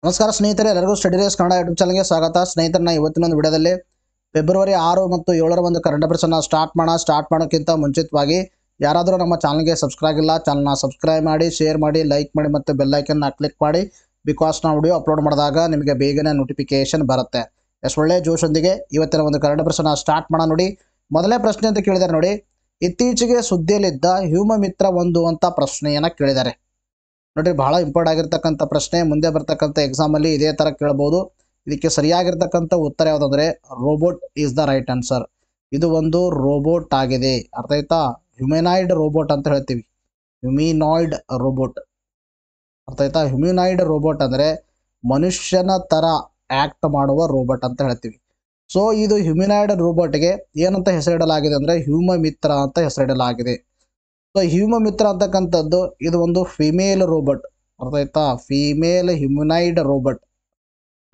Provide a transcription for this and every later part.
ನಮಸ್ಕಾರ ಸ್ನೇಹಿತರೆ, ಎಲ್ಲರಿಗೂ ಸ್ಟಡಿ ರೇಸ್ ಕನ್ನಡ ಯೂಟ್ಯೂಬ್ ಚಾನಲ್ಗೆ ಸ್ವಾಗತ. ಸ್ನೇಹಿತರನ್ನ ಇವತ್ತಿನ ಒಂದು ವಿಡಿಯೋದಲ್ಲಿ ಫೆಬ್ರವರಿ 6 ಮತ್ತು 7ರ ಒಂದು ಕರೆಂಟ್ ಅಫೇರ್ಸನ್ನು ಸ್ಟಾರ್ಟ್ ಮಾಡೋಕ್ಕಿಂತ ಮುಂಚಿತವಾಗಿ ಯಾರಾದರೂ ನಮ್ಮ ಚಾನಲ್ಗೆ ಸಬ್ಸ್ಕ್ರೈಬ್ ಇಲ್ಲ, ಚಾನಲ್ನ ಸಬ್ಸ್ಕ್ರೈಬ್ ಮಾಡಿ, ಶೇರ್ ಮಾಡಿ, ಲೈಕ್ ಮಾಡಿ ಮತ್ತು ಬೆಲ್ ಐಕನ್ನ ಕ್ಲಿಕ್ ಮಾಡಿ. ಬಿಕಾಸ್ ನಾವು ವಿಡಿಯೋ ಅಪ್ಲೋಡ್ ಮಾಡಿದಾಗ ನಿಮಗೆ ಬೇಗನೆ ನೋಟಿಫಿಕೇಶನ್ ಬರುತ್ತೆ. ಎಷ್ಟು ಒಳ್ಳೆ ಜೋಶೊಂದಿಗೆ ಇವತ್ತಿನ ಒಂದು ಕರೆಂಟ್ ಅಫೇರ್ಸನ್ನು ಸ್ಟಾರ್ಟ್ ಮಾಡೋಣ. ನೋಡಿ, ಮೊದಲನೇ ಪ್ರಶ್ನೆ ಅಂತ ಕೇಳಿದ್ದಾರೆ. ನೋಡಿ, ಇತ್ತೀಚೆಗೆ ಸುದ್ದಿಯಲ್ಲಿದ್ದ ಹ್ಯೂಮ ಮಿತ್ರ 1 ಅಂತ ಪ್ರಶ್ನೆಯನ್ನು ಕೇಳಿದ್ದಾರೆ. ನೋಡ್ರಿ, ಬಹಳ ಇಂಪಾರ್ಟೆಂಟ್ ಆಗಿರ್ತಕ್ಕಂಥ ಪ್ರಶ್ನೆ. ಮುಂದೆ ಬರ್ತಕ್ಕಂಥ ಎಕ್ಸಾಮಲ್ಲಿ ಇದೇ ಥರ ಕೇಳ್ಬೋದು. ಇದಕ್ಕೆ ಸರಿಯಾಗಿರ್ತಕ್ಕಂಥ ಉತ್ತರ ಯಾವುದಂದ್ರೆ robot is the right answer. ಇದು ಒಂದು ರೋಬೋಟ್ ಆಗಿದೆ. ಅರ್ಥ ಆಯ್ತಾ? ಹ್ಯುಮನಾಯ್ಡ್ ರೋಬೋಟ್ ಅಂತ ಹೇಳ್ತೀವಿ. ಹ್ಯುಮಿನಾಯ್ಡ್ ರೋಬೋಟ್, ಅರ್ಥ ಆಯ್ತಾ? ಹ್ಯುಮಿನಾಯ್ಡ್ ರೋಬೋಟ್ ಅಂದರೆ ಮನುಷ್ಯನ ಥರ ಆ್ಯಕ್ಟ್ ಮಾಡುವ ರೋಬೋಟ್ ಅಂತ ಹೇಳ್ತೀವಿ. ಸೊ ಇದು ಹ್ಯುಮಿನಾಯ್ಡ್ ರೋಬೋಟ್ಗೆ ಏನಂತ ಹೆಸರಿಡಲಾಗಿದೆ ಅಂದರೆ ಹ್ಯೂಮ ಮಿತ್ರ ಅಂತ ಹೆಸರಿಡಲಾಗಿದೆ. ಸೊ ಹ್ಯೂಮ ಮಿತ್ರ ಅಂತಕ್ಕಂಥದ್ದು ಇದು ಒಂದು ಫಿಮೇಲ್ ರೋಬೋಟ್. ಅರ್ಥ ಆಯ್ತಾ? ಫಿಮೇಲ್ ಹ್ಯುಮನಾಯ್ಡ್ ರೋಬೋಟ್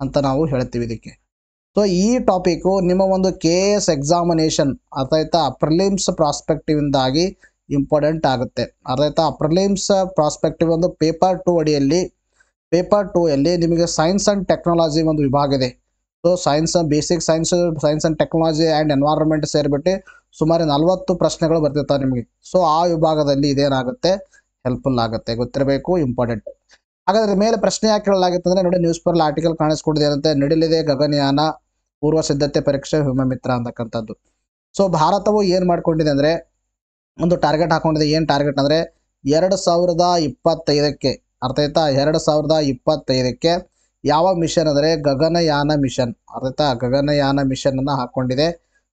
ಅಂತ ನಾವು ಹೇಳ್ತೀವಿ ಇದಕ್ಕೆ. ಸೊ ಈ ಟಾಪಿಕ್ಕು ನಿಮ್ಮ ಒಂದು KS ಎಕ್ಸಾಮಿನೇಷನ್, ಅರ್ಥ ಆಯ್ತಾ, ಪ್ರಿಲಿಮ್ಸ್ ಪ್ರಾಸ್ಪೆಕ್ಟಿವ್ ಇಂದಾಗಿ ಇಂಪಾರ್ಟೆಂಟ್ ಆಗುತ್ತೆ. ಅರ್ಥ ಆಯ್ತಾ? ಪ್ರಿಲಿಮ್ಸ್ ಪ್ರಾಸ್ಪೆಕ್ಟಿವ್ ಒಂದು ಪೇಪರ್ 2 ಅಡಿಯಲ್ಲಿ, ಪೇಪರ್ 2 ಅಲ್ಲಿ ನಿಮಗೆ ಸೈನ್ಸ್ ಆ್ಯಂಡ್ ಟೆಕ್ನಾಲಜಿ ಒಂದು ವಿಭಾಗ ಇದೆ. So science, basic science and technology and environment ಸೇರಿಬಿಟ್ಟು ಸುಮಾರು 40 ಪ್ರಶ್ನೆಗಳು ಬರ್ತಿರ್ತಾವೆ ನಿಮಗೆ. ಸೊ ಆ ವಿಭಾಗದಲ್ಲಿ ಇದೇನಾಗುತ್ತೆ, ಹೆಲ್ಪ್ಫುಲ್ ಆಗುತ್ತೆ, ಗೊತ್ತಿರಬೇಕು, ಇಂಪಾರ್ಟೆಂಟ್. ಹಾಗಾದರೆ ಮೇಲೆ ಪ್ರಶ್ನೆ ಯಾಕೆ ಕೇಳಲಾಗಿತ್ತು ಅಂದರೆ, ನೋಡಿ, ನ್ಯೂಸ್ ಪೇಪರ್ ಆರ್ಟಿಕಲ್ ಕಾಣಿಸ್ಕೊಂಡಿದೆ ಏನಂತೆ, ನಡೀಲಿದೆ ಗಗನಯಾನ ಪೂರ್ವ ಸಿದ್ಧತೆ ಪರೀಕ್ಷೆ ಹ್ಯೂಮ ಮಿತ್ರ ಅಂತಕ್ಕಂಥದ್ದು. ಸೊ ಭಾರತವು ಏನು ಮಾಡ್ಕೊಂಡಿದೆ ಅಂದರೆ ಒಂದು ಟಾರ್ಗೆಟ್ ಹಾಕೊಂಡಿದೆ. ಏನು ಟಾರ್ಗೆಟ್ ಅಂದರೆ 2025ಕ್ಕೆ, ಅರ್ಥ ಆಯ್ತಾ, 2025ಕ್ಕೆ ಯಾವ ಮಿಷನ್ ಅಂದರೆ ಗಗನಯಾನ ಮಿಷನ್. ಅರ್ಥ ಆಯ್ತಾ? ಗಗನಯಾನ ಮಿಷನನ್ನು ಹಾಕ್ಕೊಂಡಿದೆ.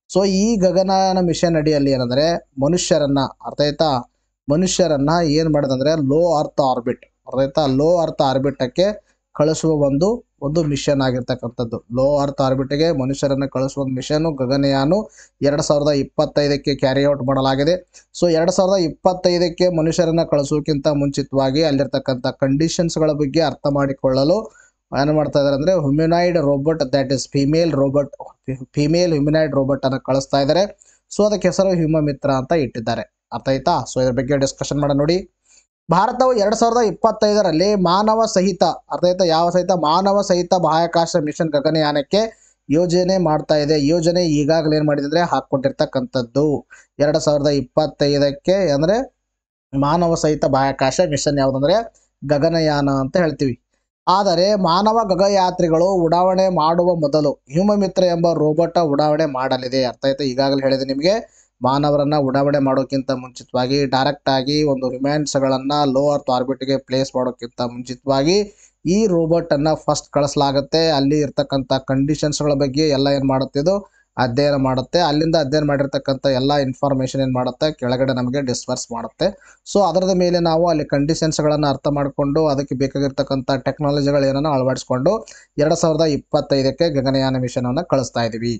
ಸೊ ಈ ಗಗನಯಾನ ಮಿಷನ್ ಅಡಿಯಲ್ಲಿ ಏನಂದರೆ ಮನುಷ್ಯರನ್ನು, ಅರ್ಥ ಆಯ್ತಾ, ಮನುಷ್ಯರನ್ನು ಏನು ಮಾಡೋದಂದರೆ ಲೋ ಅರ್ತ್ ಆರ್ಬಿಟ್, ಅರ್ಥ ಆಯ್ತಾ, ಲೋ ಅರ್ತ್ ಆರ್ಬಿಟಕ್ಕೆ ಕಳಿಸುವ ಒಂದು ಮಿಷನ್ ಆಗಿರ್ತಕ್ಕಂಥದ್ದು. ಲೋ ಅರ್ತ್ ಆರ್ಬಿಟ್ಗೆ ಮನುಷ್ಯರನ್ನು ಕಳಿಸುವ ಒಂದು ಮಿಷನ್ನು ಗಗನಯಾನ 2025ಕ್ಕೆ ಕ್ಯಾರಿ ಔಟ್ ಮಾಡಲಾಗಿದೆ. ಸೊ 2025ಕ್ಕೆ ಮನುಷ್ಯರನ್ನು ಕಳಿಸೋಕ್ಕಿಂತ ಮುಂಚಿತವಾಗಿ ಅಲ್ಲಿರ್ತಕ್ಕಂಥ ಕಂಡೀಷನ್ಸ್ಗಳ ಬಗ್ಗೆ ಅರ್ಥ ಮಾಡಿಕೊಳ್ಳಲು ಏನು ಮಾಡ್ತಾ ಇದ್ದಾರೆ ಅಂದರೆ ಹ್ಯುಮನಾಯ್ಡ್ ರೋಬೋಟ್, ದ್ಯಾಟ್ ಇಸ್ ಫಿಮೇಲ್ ಹ್ಯುಮನಾಯ್ಡ್ ರೋಬೋಟನ್ನು ಕಳಿಸ್ತಾ ಇದ್ದಾರೆ. ಸೊ ಅದಕ್ಕೆ ಹೆಸರು ಹ್ಯೂಮ ಮಿತ್ರ ಅಂತ ಇಟ್ಟಿದ್ದಾರೆ. ಅರ್ಥ ಆಯ್ತಾ? ಸೊ ಇದ್ರ ಬಗ್ಗೆ ಡಿಸ್ಕಷನ್ ಮಾಡೋಣ. ನೋಡಿ, ಭಾರತವು 2025ರಲ್ಲಿ ಮಾನವ ಸಹಿತ, ಅರ್ಥ ಆಯ್ತಾ, ಯಾವ ಸಹಿತ, ಮಾನವ ಸಹಿತ ಬಾಹ್ಯಾಕಾಶ ಮಿಷನ್ ಗಗನಯಾನಕ್ಕೆ ಯೋಜನೆ ಮಾಡ್ತಾ ಇದೆ. ಯೋಜನೆ ಈಗಾಗಲೇ ಏನು ಮಾಡಿದೆ ಅಂದರೆ ಹಾಕ್ಕೊಂಡಿರ್ತಕ್ಕಂಥದ್ದು 2025ಕ್ಕೆ ಅಂದರೆ ಮಾನವ ಸಹಿತ ಬಾಹ್ಯಾಕಾಶ ಮಿಷನ್ ಯಾವುದಂದ್ರೆ ಗಗನಯಾನ ಅಂತ ಹೇಳ್ತೀವಿ. ಆದರೆ ಮಾನವ ಗಗನಯಾತ್ರಿಗಳು ಉಡಾವಣೆ ಮಾಡುವ ಮೊದಲು ಹ್ಯೂಮ ಮಿತ್ರ ಎಂಬ ರೋಬೋಟ್ ಉಡಾವಣೆ ಮಾಡಲಿದೆ. ಅರ್ಥ ಆಯ್ತಾ? ಈಗಾಗಲೇ ಹೇಳಿದೆ ನಿಮಗೆ, ಮಾನವರನ್ನು ಉಡಾವಣೆ ಮಾಡೋಕ್ಕಿಂತ ಮುಂಚಿತವಾಗಿ ಡೈರೆಕ್ಟಾಗಿ ಒಂದು ಹ್ಯುಮ್ಯಾನ್ಸ್ಗಳನ್ನು ಲೋ ಅರ್ತ್ ಆರ್ಬಿಟ್ಗೆ ಪ್ಲೇಸ್ ಮಾಡೋಕ್ಕಿಂತ ಮುಂಚಿತವಾಗಿ ಈ ರೋಬೋಟನ್ನು ಫಸ್ಟ್ ಕಳಿಸಲಾಗುತ್ತೆ. ಅಲ್ಲಿ ಇರ್ತಕ್ಕಂಥ ಕಂಡೀಷನ್ಸ್ಗಳ ಬಗ್ಗೆ ಎಲ್ಲ ಏನು ಮಾಡುತ್ತೆ, ಇದು ಅಧ್ಯಯನ ಮಾಡುತ್ತೆ. ಅಲ್ಲಿಂದ ಅಧ್ಯಯನ ಮಾಡಿರ್ತಕ್ಕಂಥ ಎಲ್ಲ ಇನ್ಫಾರ್ಮೇಷನ್ ಏನು ಮಾಡುತ್ತೆ, ಕೆಳಗಡೆ ನಮಗೆ ಡಿಸ್ಪರ್ಸ್ ಮಾಡುತ್ತೆ. ಸೊ ಅದರದ ಮೇಲೆ ನಾವು ಅಲ್ಲಿ ಕಂಡೀಷನ್ಸ್ಗಳನ್ನು ಅರ್ಥ ಮಾಡಿಕೊಂಡು ಅದಕ್ಕೆ ಬೇಕಾಗಿರ್ತಕ್ಕಂಥ ಟೆಕ್ನಾಲಜಿಗಳು ಏನನ್ನು ಅಳವಡಿಸ್ಕೊಂಡು 2025ಕ್ಕೆ ಗಗನಯಾನ ಮಿಷನನ್ನು ಕಳಿಸ್ತಾ ಇದ್ದೀವಿ.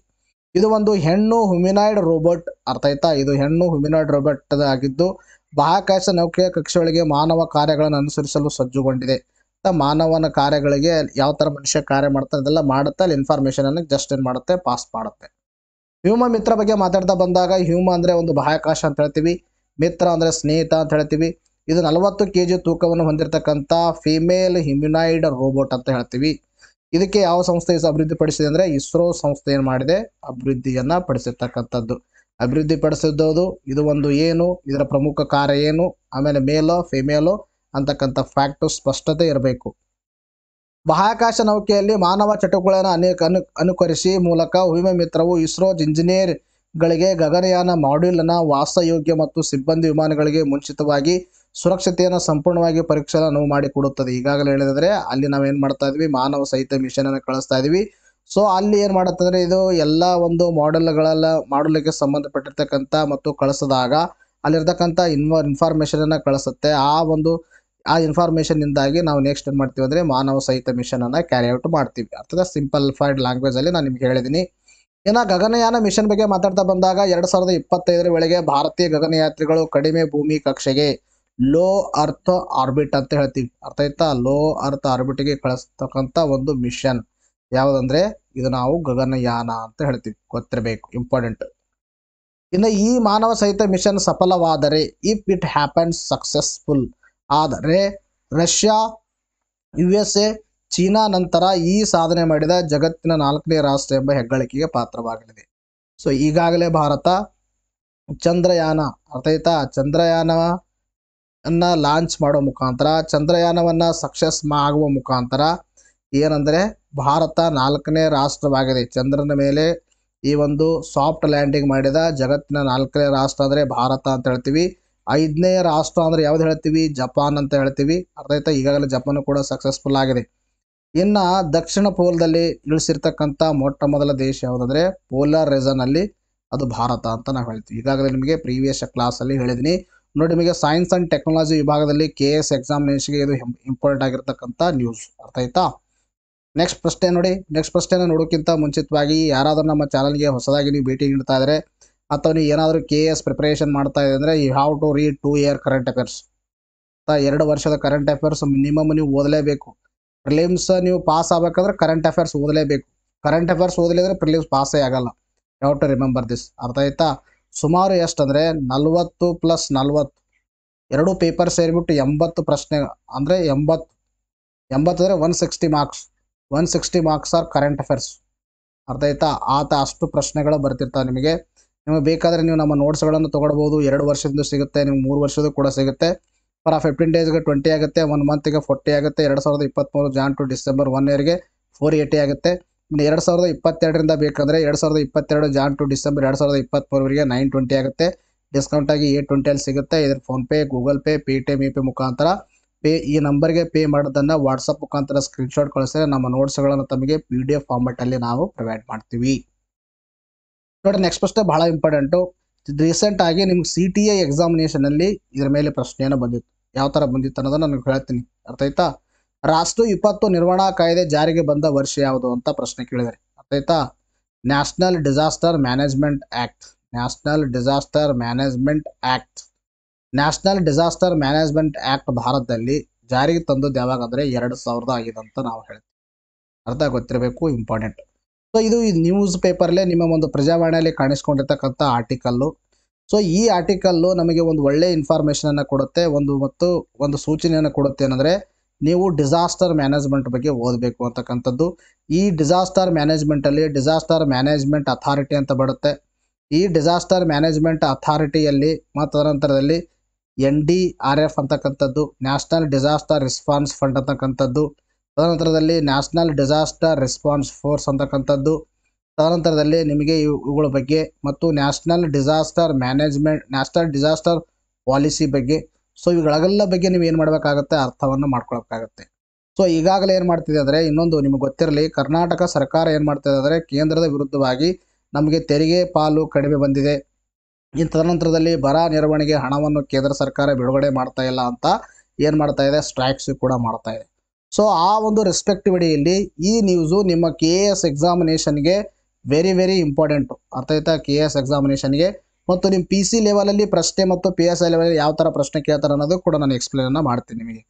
ಇದು ಒಂದು ಹೆಣ್ಣು ಹ್ಯುಮಿನಾಯ್ಡ್ ರೋಬೋಟ್. ಅರ್ಥ ಆಯ್ತಾ? ಇದು ಹೆಣ್ಣು ಹ್ಯುಮಿನಾಯ್ಡ್ ರೋಬೋಟ್ ಆಗಿದ್ದು ಬಾಹ್ಯಾಕಾಶ ನೌಕೆಯ ಕಕ್ಷೆಗಳಿಗೆ ಮಾನವ ಕಾರ್ಯಗಳನ್ನು ಅನುಸರಿಸಲು ಸಜ್ಜುಗೊಂಡಿದೆ. ಮಾನವನ ಕಾರ್ಯಗಳಿಗೆ ಯಾವ ಥರ ಮನುಷ್ಯ ಕಾರ್ಯ ಮಾಡ್ತಾರೆ ಅದೆಲ್ಲ ಮಾಡುತ್ತೆ. ಅಲ್ಲಿ ಇನ್ಫಾರ್ಮೇಷನನ್ನು ಜಸ್ಟ್ ಏನು ಮಾಡುತ್ತೆ, ಪಾಸ್ ಮಾಡುತ್ತೆ. ಹ್ಯೂಮ ಮಿತ್ರ ಬಗ್ಗೆ ಮಾತಾಡ್ತಾ ಬಂದಾಗ ಹ್ಯೂಮ ಅಂದರೆ ಒಂದು ಬಾಹ್ಯಾಕಾಶ ಅಂತ ಹೇಳ್ತೀವಿ, ಮಿತ್ರ ಅಂದರೆ ಸ್ನೇಹಿತ ಅಂತ ಹೇಳ್ತೀವಿ. ಇದು 40 kg ತೂಕವನ್ನು ಹೊಂದಿರತಕ್ಕಂಥ ಫಿಮೇಲ್ ಹ್ಯುಮಿನಾಯ್ಡ್ ರೋಬೋಟ್ ಅಂತ ಹೇಳ್ತೀವಿ. ಇದಕ್ಕೆ ಯಾವ ಸಂಸ್ಥೆ ಅಭಿವೃದ್ಧಿಪಡಿಸಿದೆ ಅಂದರೆ ಇಸ್ರೋ ಸಂಸ್ಥೆ ಏನು ಮಾಡಿದೆ, ಅಭಿವೃದ್ಧಿಯನ್ನು ಪಡಿಸಿರ್ತಕ್ಕಂಥದ್ದು. ಅಭಿವೃದ್ಧಿಪಡಿಸಿದ್ದು ಇದು ಒಂದು ಏನು, ಇದರ ಪ್ರಮುಖ ಕಾರ್ಯ ಏನು, ಆಮೇಲೆ ಮೇಲೋ ಫಿಮೇಲೋ ಅಂತಕ್ಕಂಥ ಫ್ಯಾಕ್ಟು ಸ್ಪಷ್ಟತೆ ಇರಬೇಕು. ಬಾಹ್ಯಾಕಾಶ ನೌಕೆಯಲ್ಲಿ ಮಾನವ ಚಟುವಟಿಕೆಗಳನ್ನು ಅನುಕರಿಸಿ ಮೂಲಕ ಹ್ಯೂಮ ಮಿತ್ರವು ಇಸ್ರೋ ಇಂಜಿನಿಯರ್ಗಳಿಗೆ ಗಗನಯಾನ ಮಾಡ್ಯೂಲ್ನ ವಾಸಯೋಗ್ಯ ಮತ್ತು ಸಿಬ್ಬಂದಿ ವಿಮಾನಗಳಿಗೆ ಮುಂಚಿತವಾಗಿ ಸುರಕ್ಷತೆಯನ್ನು ಸಂಪೂರ್ಣವಾಗಿ ಪರೀಕ್ಷೆಯನ್ನು ಅನುವು ಮಾಡಿಕೊಡುತ್ತದೆ. ಈಗಾಗಲೇ ಹೇಳಿದರೆ ಅಲ್ಲಿ ನಾವೇನು ಮಾಡ್ತಾ ಇದ್ವಿ, ಮಾನವ ಸಹಿತ ಮಿಷನನ್ನು ಕಳಿಸ್ತಾ ಇದ್ವಿ. ಸೊ ಅಲ್ಲಿ ಏನು ಮಾಡುತ್ತಂದರೆ ಇದು ಎಲ್ಲ ಒಂದು ಮಾಡ್ಯೂಲ್ಗೆ ಸಂಬಂಧಪಟ್ಟಿರ್ತಕ್ಕಂಥ ಮತ್ತು ಕಳಿಸಿದಾಗ ಅಲ್ಲಿರ್ತಕ್ಕಂಥ ಇನ್ಫಾರ್ಮೇಷನನ್ನು ಕಳಿಸುತ್ತೆ. ಆ ಇನ್ಫಾರ್ಮೇಷನ್ನಿಂದಾಗಿ ನಾವು ನೆಕ್ಸ್ಟ್ ಏನು ಮಾಡ್ತೀವಿ ಅಂದರೆ ಮಾನವ ಸಹಿತ ಮಿಷನನ್ನು ಕ್ಯಾರಿ ಔಟ್ ಮಾಡ್ತೀವಿ. ಅರ್ಥದ ಸಿಂಪಲ್ಫೈಡ್ ಲ್ಯಾಂಗ್ವೇಜಲ್ಲಿ ನಾನು ನಿಮ್ಗೆ ಹೇಳಿದ್ದೀನಿ. ಇನ್ನು ಗಗನಯಾನ ಮಿಷನ್ ಬಗ್ಗೆ ಮಾತಾಡ್ತಾ ಬಂದಾಗ 2025ರ ವೇಳೆಗೆ ಭಾರತೀಯ ಗಗನಯಾತ್ರಿಗಳು ಕಡಿಮೆ ಭೂಮಿ ಕಕ್ಷೆಗೆ ಲೋ ಅರ್ತ್ ಆರ್ಬಿಟ್ ಅಂತ ಹೇಳ್ತೀವಿ. ಅರ್ಥ ಆಯ್ತಾ? ಲೋ ಅರ್ತ್ ಆರ್ಬಿಟ್ಗೆ ಕಳಿಸ್ತಕ್ಕಂಥ ಒಂದು ಮಿಷನ್ ಯಾವುದಂದ್ರೆ ಇದು ನಾವು ಗಗನಯಾನ ಅಂತ ಹೇಳ್ತೀವಿ, ಗೊತ್ತಿರಬೇಕು, ಇಂಪಾರ್ಟೆಂಟ್. ಇನ್ನು ಈ ಮಾನವ ಸಹಿತ ಮಿಷನ್ ಸಫಲವಾದರೆ, ಇಫ್ ಇಟ್ ಹ್ಯಾಪನ್ಸ್ ಸಕ್ಸಸ್ಫುಲ್ ಆದರೆ ರಷ್ಯಾ, USA, ಚೀನಾ ನಂತರ ಈ ಸಾಧನೆ ಮಾಡಿದ ಜಗತ್ತಿನ 4ನೇ ರಾಷ್ಟ್ರ ಎಂಬ ಹೆಗ್ಗಳಿಕೆಗೆ ಪಾತ್ರವಾಗಲಿದೆ. ಸೊ ಈಗಾಗಲೇ ಭಾರತ ಚಂದ್ರಯಾನ ಅರ್ಥ ಆಯ್ತಾ, ಚಂದ್ರಯಾನವನ್ನು ಲಾಂಚ್ ಮಾಡೋ ಮುಖಾಂತರ, ಚಂದ್ರಯಾನವನ್ನು ಸಕ್ಸಸ್ ಆಗುವ ಮುಖಾಂತರ ಏನಂದರೆ ಭಾರತ 4ನೇ ರಾಷ್ಟ್ರವಾಗಿದೆ. ಚಂದ್ರನ ಮೇಲೆ ಈ ಒಂದು ಸಾಫ್ಟ್ ಲ್ಯಾಂಡಿಂಗ್ ಮಾಡಿದ ಜಗತ್ತಿನ 4ನೇ ರಾಷ್ಟ್ರ ಅಂದರೆ ಭಾರತ ಅಂತ ಹೇಳ್ತೀವಿ. 5ನೇ ರಾಷ್ಟ್ರ ಅಂದರೆ ಯಾವ್ದು ಹೇಳ್ತೀವಿ? ಜಪಾನ್ ಅಂತ ಹೇಳ್ತೀವಿ. ಅರ್ಥ ಆಯ್ತಾ, ಈಗಾಗಲೇ ಜಪಾನ್ ಕೂಡ ಸಕ್ಸಸ್ಫುಲ್ ಆಗಿದೆ. ಇನ್ನು ದಕ್ಷಿಣ ಪೋಲ್ದಲ್ಲಿ ಇಳಿಸಿರ್ತಕ್ಕಂಥ ಮೊಟ್ಟ ಮೊದಲ ದೇಶ ಯಾವುದಂದರೆ ಪೋಲಾರ್ ರೀಸನಲ್ಲಿ ಅದು ಭಾರತ ಅಂತ ನಾವು ಹೇಳ್ತೀವಿ. ಈಗಾಗಲೇ ನಿಮಗೆ ಪ್ರೀವಿಯಸ್ ಕ್ಲಾಸಲ್ಲಿ ಹೇಳಿದ್ದೀನಿ ನೋಡಿ. ನಿಮಗೆ ಸೈನ್ಸ್ ಆ್ಯಂಡ್ ಟೆಕ್ನಾಲಜಿ ವಿಭಾಗದಲ್ಲಿ KS ಎಕ್ಸಾಮಿನೇಷನ್ಗೆ ಇದು ಇಂಪಾರ್ಟೆಂಟ್ ಆಗಿರ್ತಕ್ಕಂಥ ನ್ಯೂಸ್. ಅರ್ಥ ಆಯ್ತಾ? ನೆಕ್ಸ್ಟ್ ಪ್ರಶ್ನೆ ನೋಡಿ. ನೆಕ್ಸ್ಟ್ ಪ್ರಶ್ನೆನ ನೋಡೋಕ್ಕಿಂತ ಮುಂಚಿತವಾಗಿ ಯಾರಾದರೂ ನಮ್ಮ ಚಾನಲ್ಗೆ ಹೊಸದಾಗಿ ನೀವು ಭೇಟಿ ನೀಡ್ತಾ ಇದ್ದರೆ ಅಥವಾ ನೀವು ಏನಾದರೂ KS ಪ್ರಿಪರೇಷನ್ ಮಾಡ್ತಾ ಇದೆ ಅಂದರೆ you have to read 2 year current affairs. 2 ವರ್ಷದ ಕರೆಂಟ್ ಅಫೇರ್ಸ್ ಮಿನಿಮಮ್ ನೀವು ಓದಲೇಬೇಕು. ಪ್ರಿಲಿಮ್ಸ್ ನೀವು ಪಾಸ್ ಆಗಬೇಕಂದ್ರೆ ಕರೆಂಟ್ ಅಫೇರ್ಸ್ ಓದಲೇಬೇಕು. ಕರೆಂಟ್ ಅಫೇರ್ಸ್ ಓದಲಿದ್ರೆ ಪ್ರಿಲಿಮ್ಸ್ ಪಾಸೇ ಆಗಲ್ಲ. You have to remember this. ಅರ್ಥ ಆಯ್ತಾ? ಸುಮಾರು ಎಷ್ಟು ಅಂದರೆ 40 + 40 2 ಪೇಪರ್ ಸೇರಿಬಿಟ್ಟು 80 ಪ್ರಶ್ನೆ ಅಂದರೆ 80 ಅಂದರೆ 160 marks. 160 marks are current affairs. ಅರ್ಥ ಆಯ್ತಾ? ಅಷ್ಟು ಪ್ರಶ್ನೆಗಳು ಬರ್ತಿರ್ತಾವೆ ನಿಮಗೆ. ನಿಮಗೆ ಬೇಕಾದರೆ ನೀವು ನಮ್ಮ ನೋಟ್ಸ್ಗಳನ್ನು ತೊಗೊಳ್ಬೋದು. 2 ವರ್ಷದಿಂದ ಸಿಗುತ್ತೆ, ನಿಮ್ಗೆ 3 ವರ್ಷದ ಕೂಡ ಸಿಗುತ್ತೆ. ಫಾರ್ 15 ಡೇಸ್ಗೆ 20 ಆಗುತ್ತೆ, 1 ಮಂತ್ಗೆ 40 ಆಗುತ್ತೆ. 2023 ಜಾನ್ ಟು ಡಿಸೆಂಬರ್ 1 ಇಯರ್ಗೆ 480 ಆಗುತ್ತೆ. ಇನ್ನು 2022ರಿಂದ ಬೇಕಂದರೆ 2022 ಜಾನ್ ಟು ಡಿಸೆಂಬರ್ 2023ವರೆಗೆ 920 ಆಗುತ್ತೆ. ಡಿಸ್ಕೌಂಟಾಗಿ 820 ಸಿಗುತ್ತೆ. ಇದ್ರ PhonePe, Google pay, Paytm E pay ಮುಖಾಂತರ ಈ ನಂಬರ್ಗೆ ಪೇ ಮಾಡೋದನ್ನು ವಾಟ್ಸಪ್ ಮುಖಾಂತರ ಸ್ಕ್ರೀನ್ಶಾಟ್ ಕಳಿಸಿದ್ರೆ ನಮ್ಮ ನೋಟ್ಸ್ಗಳನ್ನು ತಮಗೆ PDF ಫಾರ್ಮೆಟಲ್ಲಿ ನಾವು ಪ್ರೊವೈಡ್ ಮಾಡ್ತೀವಿ. ನೋಡಿ ನೆಕ್ಸ್ಟ್ ಪ್ರಶ್ನೆ ಬಹಳ ಇಂಪಾರ್ಟೆಂಟು. ರೀಸೆಂಟಾಗಿ ನಿಮ್ಗೆ CTA ಎಕ್ಸಾಮಿನೇಷನಲ್ಲಿ ಇದರ ಮೇಲೆ ಪ್ರಶ್ನೆಯನ್ನು ಬಂದಿತ್ತು. ಯಾವ ಥರ ಬಂದಿತ್ತು ಅನ್ನೋದನ್ನು ನಾನು ಹೇಳ್ತೀನಿ. ಅರ್ಥ ಆಯ್ತಾ? ರಾಷ್ಟ್ರೀಯ ವಿಪತ್ತು ನಿರ್ವಹಣಾ ಕಾಯ್ದೆ ಜಾರಿಗೆ ಬಂದ ವರ್ಷ ಯಾವುದು ಅಂತ ಪ್ರಶ್ನೆ ಕೇಳಿದರೆ. ಅರ್ಥ ಆಯ್ತಾ? National disaster management act. National disaster management act. National disaster management act ಭಾರತದಲ್ಲಿ ಜಾರಿಗೆ ತಂದದ್ದು ಯಾವಾಗ ಅಂದರೆ 2005 ಅಂತ ನಾವು ಹೇಳ್ತೀವಿ. ಅರ್ಥ ಗೊತ್ತಿರಬೇಕು, ಇಂಪಾರ್ಟೆಂಟ್. ಸೊ ಇದು ನ್ಯೂಸ್ ಪೇಪರ್ಲೇ ನಿಮ್ಮ ಒಂದು ಪ್ರಜಾವಾಣಿಯಲ್ಲಿ ಕಾಣಿಸ್ಕೊಂಡಿರ್ತಕ್ಕಂಥ ಆರ್ಟಿಕಲ್ಲು. ಸೊ ಈ ಆರ್ಟಿಕಲ್ಲು ನಮಗೆ ಒಂದು ಒಳ್ಳೆಯ ಇನ್ಫಾರ್ಮೇಷನನ್ನು ಕೊಡುತ್ತೆ, ಒಂದು ಸೂಚನೆಯನ್ನು ಕೊಡುತ್ತೆ. ಏನಂದರೆ ನೀವು ಡಿಸಾಸ್ಟರ್ ಮ್ಯಾನೇಜ್ಮೆಂಟ್ ಬಗ್ಗೆ ಓದಬೇಕು ಅಂತಕ್ಕಂಥದ್ದು. ಈ ಡಿಸಾಸ್ಟರ್ ಮ್ಯಾನೇಜ್ಮೆಂಟಲ್ಲಿ ಡಿಸಾಸ್ಟರ್ ಮ್ಯಾನೇಜ್ಮೆಂಟ್ ಅಥಾರಿಟಿ ಅಂತ ಬರುತ್ತೆ. ಈ ಡಿಸಾಸ್ಟರ್ ಮ್ಯಾನೇಜ್ಮೆಂಟ್ ಅಥಾರಿಟಿಯಲ್ಲಿ ಮತ್ತು ತದನಂತರದಲ್ಲಿ NDRF ಅಂತಕ್ಕಂಥದ್ದು, ನ್ಯಾಷನಲ್ ಡಿಸಾಸ್ಟರ್ ರೆಸ್ಪಾನ್ಸ್ ಫಂಡ್ ಅಂತಕ್ಕಂಥದ್ದು, ತದನಂತರದಲ್ಲಿ ನ್ಯಾಷನಲ್ ಡಿಸಾಸ್ಟರ್ ರೆಸ್ಪಾನ್ಸ್ ಫೋರ್ಸ್ ಅಂತಕ್ಕಂಥದ್ದು, ತದನಂತರದಲ್ಲಿ ನಿಮಗೆ ಇವುಗಳ ಬಗ್ಗೆ ಮತ್ತು national disaster management, national disaster policy ಬಗ್ಗೆ. ಸೊ ಇವುಗಳೆಲ್ಲ ಬಗ್ಗೆ ನೀವು ಏನು ಮಾಡಬೇಕಾಗತ್ತೆ? ಅರ್ಥವನ್ನು ಮಾಡ್ಕೊಳ್ಬೇಕಾಗತ್ತೆ. ಸೊ ಈಗಾಗಲೇ ಏನು ಮಾಡ್ತಿದೆ ಅಂದರೆ, ಇನ್ನೊಂದು ನಿಮಗೆ ಗೊತ್ತಿರಲಿ, ಕರ್ನಾಟಕ ಸರ್ಕಾರ ಏನು ಮಾಡ್ತಿದೆ ಅಂದರೆ ಕೇಂದ್ರದ ವಿರುದ್ಧವಾಗಿ ನಮಗೆ ತೆರಿಗೆ ಪಾಲು ಕಡಿಮೆ ಬಂದಿದೆ, ತದನಂತರದಲ್ಲಿ ಬರ ನಿರ್ವಹಣೆಗೆ ಹಣವನ್ನು ಕೇಂದ್ರ ಸರ್ಕಾರ ಬಿಡುಗಡೆ ಮಾಡ್ತಾ ಇಲ್ಲ ಅಂತ ಏನು ಮಾಡ್ತಾ ಇದೆ? ಸ್ಟ್ರೈಕ್ಸ್ ಕೂಡ ಮಾಡ್ತಾ ಇದೆ. ಸೊ ಆ ಒಂದು ರೆಸ್ಪೆಕ್ಟಿವಿಟಿಯಲ್ಲಿ ಈ ನ್ಯೂಸು ನಿಮ್ಮ KS ಎಕ್ಸಾಮಿನೇಷನ್ಗೆ ವೆರಿ ಇಂಪಾರ್ಟೆಂಟು. ಅರ್ಥ ಆಯ್ತಾ? KS ಎಕ್ಸಾಮಿನೇಷನ್ಗೆ ಮತ್ತು ನಿಮ್ಮ PC ಲೆವೆಲಲ್ಲಿ ಪ್ರಶ್ನೆ ಮತ್ತು PSI ಲೆವೆಲಲ್ಲಿ ಯಾವ ಥರ ಪ್ರಶ್ನೆ ಕೇಳ್ತಾರೆ ಅನ್ನೋದು ಕೂಡ ನಾನು ಎಕ್ಸ್ಪ್ಲೇನನ್ನು ಮಾಡ್ತೀನಿ ನಿಮಗೆ.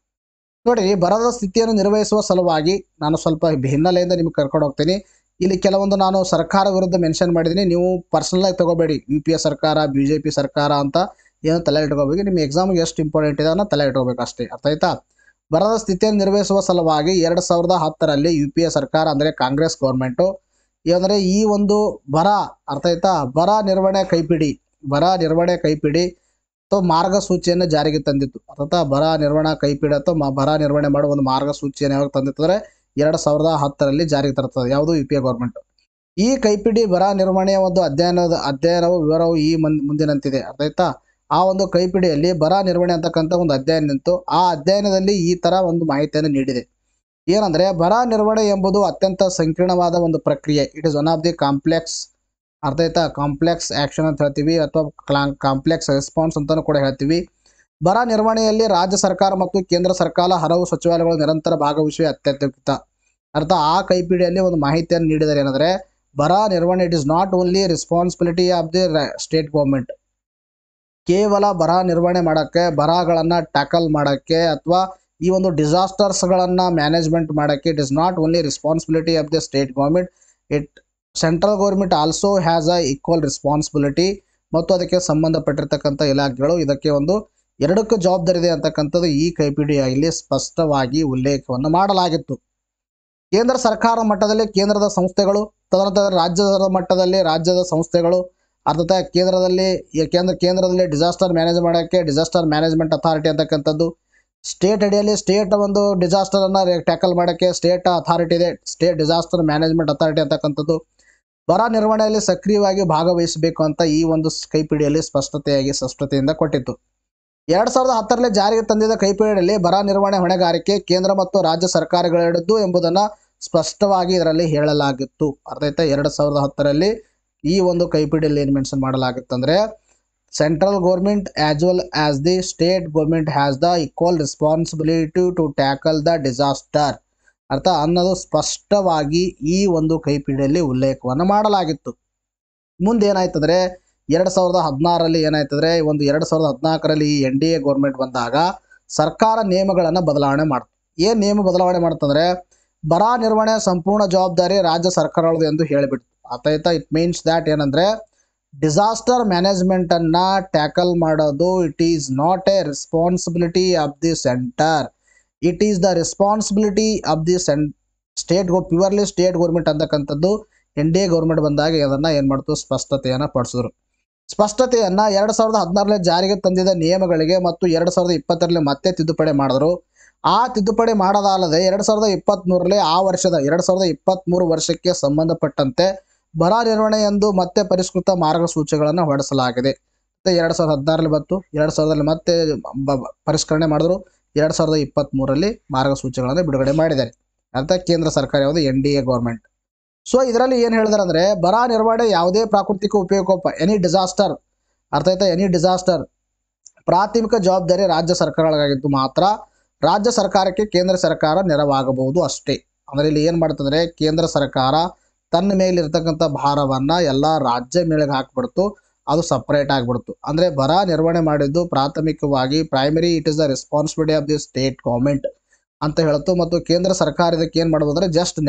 ನೋಡಿ, ಬರದ ಸ್ಥಿತಿಯನ್ನು ನಿರ್ವಹಿಸುವ ಸಲುವಾಗಿ ನಾನು ಸ್ವಲ್ಪ ಹಿನ್ನೆಲೆಯಿಂದ ನಿಮಗೆ ಕರ್ಕೊಂಡು ಹೋಗ್ತೀನಿ. ಇಲ್ಲಿ ಕೆಲವೊಂದು ನಾನು ಸರ್ಕಾರ ವಿರುದ್ಧ ಮೆನ್ಷನ್ ಮಾಡಿದ್ದೀನಿ. ನೀವು ಪರ್ಸನಲಾಗಿ ತೊಗೋಬೇಡಿ. UPA ಸರ್ಕಾರ, BJP ಸರ್ಕಾರ ಅಂತ ಏನು ತಲೆ ಇಟ್ಕೋಬೇಕು. ನಿಮ್ಮ ಎಕ್ಸಾಮಿಗೆ ಎಷ್ಟು ಇಂಪಾರ್ಟೆಂಟ್ ಇದೆ ಅನ್ನೋ ತಲೆ ಇಟ್ಕೋಬೇಕು ಅಷ್ಟೇ. ಅರ್ಥ ಆಯ್ತಾ? ಬರದ ಸ್ಥಿತಿಯನ್ನು ನಿರ್ವಹಿಸುವ ಸಲುವಾಗಿ 2010ರಲ್ಲಿ UPA ಸರ್ಕಾರ ಅಂದರೆ ಕಾಂಗ್ರೆಸ್ ಗೌರ್ಮೆಂಟು ಅಂದರೆ ಈ ಒಂದು ಬರ, ಅರ್ಥ ಆಯ್ತಾ, ಬರ ನಿರ್ವಹಣೆ ಕೈಪಿಡಿ ಅಥವಾ ಮಾರ್ಗಸೂಚಿಯನ್ನು ಜಾರಿಗೆ ತಂದಿತ್ತು. ಅರ್ಥ ಬರ ನಿರ್ವಹಣಾ ಕೈಪಿಡಿ ಅಥವಾ ಬರ ನಿರ್ವಹಣೆ ಮಾಡುವ ಒಂದು ಮಾರ್ಗಸೂಚಿಯನ್ನು ಯಾವಾಗ ತಂದಿತ್ತು ಅಂದರೆ 2010ರಲ್ಲಿ ಜಾರಿಗೆ ತರ್ತದೆ. ಯಾವುದು? UPA government. ಈ ಕೈಪಿಡಿ ಬರ ನಿರ್ವಹಣೆಯ ಒಂದು ಅಧ್ಯಯನವು ವಿವರವು ಈ ಮುಂದಿನಂತಿದೆ. ಅರ್ಥ ಆಯ್ತಾ? ಆ ಒಂದು ಕೈಪಿಡಿಯಲ್ಲಿ ಬರ ನಿರ್ವಹಣೆ ಅಂತಕ್ಕಂಥ ಒಂದು ಅಧ್ಯಯನ ನಿಂತು ಆ ಅಧ್ಯಯನದಲ್ಲಿ ಈ ಥರ ಒಂದು ಮಾಹಿತಿಯನ್ನು ನೀಡಿದೆ. ಏನಂದರೆ ಬರ ನಿರ್ವಹಣೆ ಎಂಬುದು ಅತ್ಯಂತ ಸಂಕೀರ್ಣವಾದ ಒಂದು ಪ್ರಕ್ರಿಯೆ. It is one of the complex, ಅರ್ಥ ಆಯ್ತಾ, ಕಾಂಪ್ಲೆಕ್ಸ್ ಆ್ಯಕ್ಷನ್ ಅಂತ ಹೇಳ್ತೀವಿ ಅಥವಾ ಕಾಂಪ್ಲೆಕ್ಸ್ ರೆಸ್ಪಾನ್ಸ್ ಅಂತಲೂ ಕೂಡ ಹೇಳ್ತೀವಿ. ಬರ ನಿರ್ವಹಣೆಯಲ್ಲಿ ರಾಜ್ಯ ಸರ್ಕಾರ ಮತ್ತು ಕೇಂದ್ರ ಸರ್ಕಾರ ಹಲವು ಸಚಿವಾಲಯಗಳು ನಿರಂತರ ಭಾಗವಹಿಸುವ ಅತ್ಯಗತ್ಯ. ಅರ್ಥ ಆ ಕೈಪಿಡಿಯಲ್ಲಿ ಒಂದು ಮಾಹಿತಿಯನ್ನು ನೀಡಿದರೆ ಏನಂದರೆ ಬರ ನಿರ್ವಹಣೆ it is not only responsibility of the state government. ಕೇವಲ ಬರ ನಿರ್ವಹಣೆ ಮಾಡೋಕ್ಕೆ, ಬರಗಳನ್ನು ಟ್ಯಾಕಲ್ ಮಾಡೋಕ್ಕೆ ಅಥವಾ ಈ ಒಂದು ಡಿಸಾಸ್ಟರ್ಸ್ಗಳನ್ನು ಮ್ಯಾನೇಜ್ಮೆಂಟ್ ಮಾಡೋಕ್ಕೆ it is not only responsibility of the state government, central government also has a equal responsibility. ಮತ್ತು ಅದಕ್ಕೆ ಸಂಬಂಧಪಟ್ಟಿರ್ತಕ್ಕಂಥ ಇಲಾಖೆಗಳು ಇದಕ್ಕೆ ಒಂದು ಎರಡಕ್ಕೂ ಜವಾಬ್ದಾರಿ ಇದೆ ಅಂತಕ್ಕಂಥದ್ದು ಈ ಕೈಪಿಡಿಯಲ್ಲಿ ಸ್ಪಷ್ಟವಾಗಿ ಉಲ್ಲೇಖವನ್ನು ಮಾಡಲಾಗಿತ್ತು. ಕೇಂದ್ರ ಸರ್ಕಾರ ಮಟ್ಟದಲ್ಲಿ ಕೇಂದ್ರದ ಸಂಸ್ಥೆಗಳು, ತದನಂತರ ರಾಜ್ಯದ ಮಟ್ಟದಲ್ಲಿ ರಾಜ್ಯದ ಸಂಸ್ಥೆಗಳು, ಅರ್ಥಾತ್ ಕೇಂದ್ರದಲ್ಲಿ ಡಿಸಾಸ್ಟರ್ ಮ್ಯಾನೇಜ್ ಮಾಡೋಕ್ಕೆ ಡಿಸಾಸ್ಟರ್ ಮ್ಯಾನೇಜ್ಮೆಂಟ್ ಅಥಾರಿಟಿ ಅಂತಕ್ಕಂಥದ್ದು, ಸ್ಟೇಟ್ ಅಡಿಯಲ್ಲಿ ಸ್ಟೇಟ್ ಒಂದು ಡಿಸಾಸ್ಟರನ್ನು ಟ್ಯಾಕಲ್ ಮಾಡೋಕ್ಕೆ ಸ್ಟೇಟ್ ಅಥಾರಿಟಿ ಇದೆ, ಸ್ಟೇಟ್ ಡಿಸಾಸ್ಟರ್ ಮ್ಯಾನೇಜ್ಮೆಂಟ್ ಅಥಾರಿಟಿ ಅಂತಕ್ಕಂಥದ್ದು. ಬರ ನಿರ್ವಹಣೆಯಲ್ಲಿ ಸಕ್ರಿಯವಾಗಿ ಭಾಗವಹಿಸಬೇಕು ಅಂತ ಈ ಒಂದು ಕೈಪಿಡಿಯಲ್ಲಿ ಸ್ಪಷ್ಟತೆಯಿಂದ ಕೊಟ್ಟಿತ್ತು. 2010ರಲ್ಲಿ ಜಾರಿಗೆ ತಂದಿದ್ದ ಕೈಪಿಡಿಯಲ್ಲಿ ಬರ ನಿರ್ವಹಣೆ ಹೊಣೆಗಾರಿಕೆ ಕೇಂದ್ರ ಮತ್ತು ರಾಜ್ಯ ಸರ್ಕಾರಗಳದ್ದು ಎಂಬುದನ್ನು ಸ್ಪಷ್ಟವಾಗಿ ಇದರಲ್ಲಿ ಹೇಳಲಾಗಿತ್ತು. ಅರ್ಥ ಆಯ್ತಾ? 2010ರಲ್ಲಿ ಈ ಒಂದು ಕೈಪಿಡಿಯಲ್ಲಿ ಏನು ಮೆನ್ಷನ್ ಮಾಡಲಾಗಿತ್ತು ಅಂದರೆ, central government as well as the state government has the equal responsibility to tackle the disaster ಅರ್ಥ ಅನ್ನೋದು ಸ್ಪಷ್ಟವಾಗಿ ಈ ಒಂದು ಕೈಪಿಡಿಯಲ್ಲಿ ಉಲ್ಲೇಖವನ್ನು ಮಾಡಲಾಗಿತ್ತು. ಮುಂದೆ ಏನಾಯ್ತಂದ್ರೆ 2016ರಲ್ಲಿ ಏನಾಯ್ತಂದ್ರೆ, ಒಂದು 2014ರಲ್ಲಿ ಈ NDA ಗೌರ್ಮೆಂಟ್ ಬಂದಾಗ ಸರ್ಕಾರ ನಿಯಮಗಳನ್ನು ಬದಲಾವಣೆ ಮಾಡ್ತು. ಏನು ನಿಯಮ ಬದಲಾವಣೆ ಮಾಡ್ತಂದ್ರೆ, ಬರ ನಿರ್ವಹಣೆ ಸಂಪೂರ್ಣ ಜವಾಬ್ದಾರಿ ರಾಜ್ಯ ಸರ್ಕಾರಗಳದು ಎಂದು ಹೇಳಿಬಿಡ್ತು. ಆಯ್ತಾ? ಇಟ್ ಮೀನ್ಸ್ ದ್ಯಾಟ್ ಏನಂದ್ರೆ, ಡಿಸಾಸ್ಟರ್ ಮ್ಯಾನೇಜ್ಮೆಂಟನ್ನು ಟ್ಯಾಕಲ್ ಮಾಡೋದು it is not A responsibility of the centre, it is the responsibility of the purely state government ಅಂತಕ್ಕಂಥದ್ದು NDA ಗೌರ್ಮೆಂಟ್ ಬಂದಾಗ ಅದನ್ನು ಏನು ಮಾಡ್ತು, ಸ್ಪಷ್ಟತೆಯನ್ನು ಪಡಿಸಿದ್ರು. ಸ್ಪಷ್ಟತೆಯನ್ನು 2016ರಲ್ಲಿ ಜಾರಿಗೆ ತಂದಿದ್ದ ನಿಯಮಗಳಿಗೆ ಮತ್ತು 2020ರಲ್ಲಿ ಮತ್ತೆ ತಿದ್ದುಪಡಿ ಮಾಡಿದ್ರು. ಆ ತಿದ್ದುಪಡಿ ಮಾಡೋದಲ್ಲದೆ 2023ರಲ್ಲಿ ಆ ವರ್ಷದ 2023 ವರ್ಷಕ್ಕೆ ಸಂಬಂಧಪಟ್ಟಂತೆ ಬರ ನಿರ್ವಹಣೆ ಎಂದು ಮತ್ತೆ ಪರಿಷ್ಕೃತ ಮಾರ್ಗಸೂಚಿಗಳನ್ನು ಹೊರಡಿಸಲಾಗಿದೆ. 2016ರಲ್ಲಿ ಬಂತು, 2000ರಲ್ಲಿ ಮತ್ತೆ ಪರಿಷ್ಕರಣೆ ಮಾಡಿದ್ರು, 2023ರಲ್ಲಿ ಮಾರ್ಗಸೂಚಿಗಳನ್ನು ಬಿಡುಗಡೆ ಮಾಡಿದ್ದಾರೆ. ಅಂತ ಕೇಂದ್ರ ಸರ್ಕಾರ ಯಾವುದು, NDA ಗೌರ್ಮೆಂಟ್. ಸೊ ಇದರಲ್ಲಿ ಏನು ಹೇಳಿದಾರೆ ಅಂದರೆ, ಬರ ನಿರ್ವಹಣೆ ಯಾವುದೇ ಪ್ರಾಕೃತಿಕ ವಿಕೋಪ ಎನಿ ಡಿಸಾಸ್ಟರ್ ಅರ್ಥ ಆಯ್ತಾ, ಎನಿ ಡಿಸಾಸ್ಟರ್ ಪ್ರಾಥಮಿಕ ಜವಾಬ್ದಾರಿ ರಾಜ್ಯ ಸರ್ಕಾರಗಳಾಗಿದ್ದು ಮಾತ್ರ ರಾಜ್ಯ ಸರ್ಕಾರಕ್ಕೆ ಕೇಂದ್ರ ಸರ್ಕಾರ ನೆರವಾಗಬಹುದು ಅಷ್ಟೇ. ಅಂದರೆ ಇಲ್ಲಿ ಏನು ಮಾಡ್ತಂದ್ರೆ, ಕೇಂದ್ರ ಸರ್ಕಾರ ತನ್ನ ಮೇಲಿರ್ತಕ್ಕಂಥ ಭಾರವನ್ನು ಎಲ್ಲ ರಾಜ್ಯ ಮೇಳೆಗೆ ಹಾಕ್ಬಿಡ್ತು, ಅದು ಸಪ್ರೇಟ್ ಆಗಿಬಿಡ್ತು. ಅಂದರೆ ಬರ ನಿರ್ವಹಣೆ ಮಾಡಿದ್ದು ಪ್ರಾಥಮಿಕವಾಗಿ primary it is the responsibility of the state government ಅಂತ ಹೇಳ್ತು. ಮತ್ತು ಕೇಂದ್ರ ಸರ್ಕಾರ ಇದಕ್ಕೆ ಏನು ಮಾಡ್ಬೋದು ಅಂದರೆ, ಜಸ್ಟ್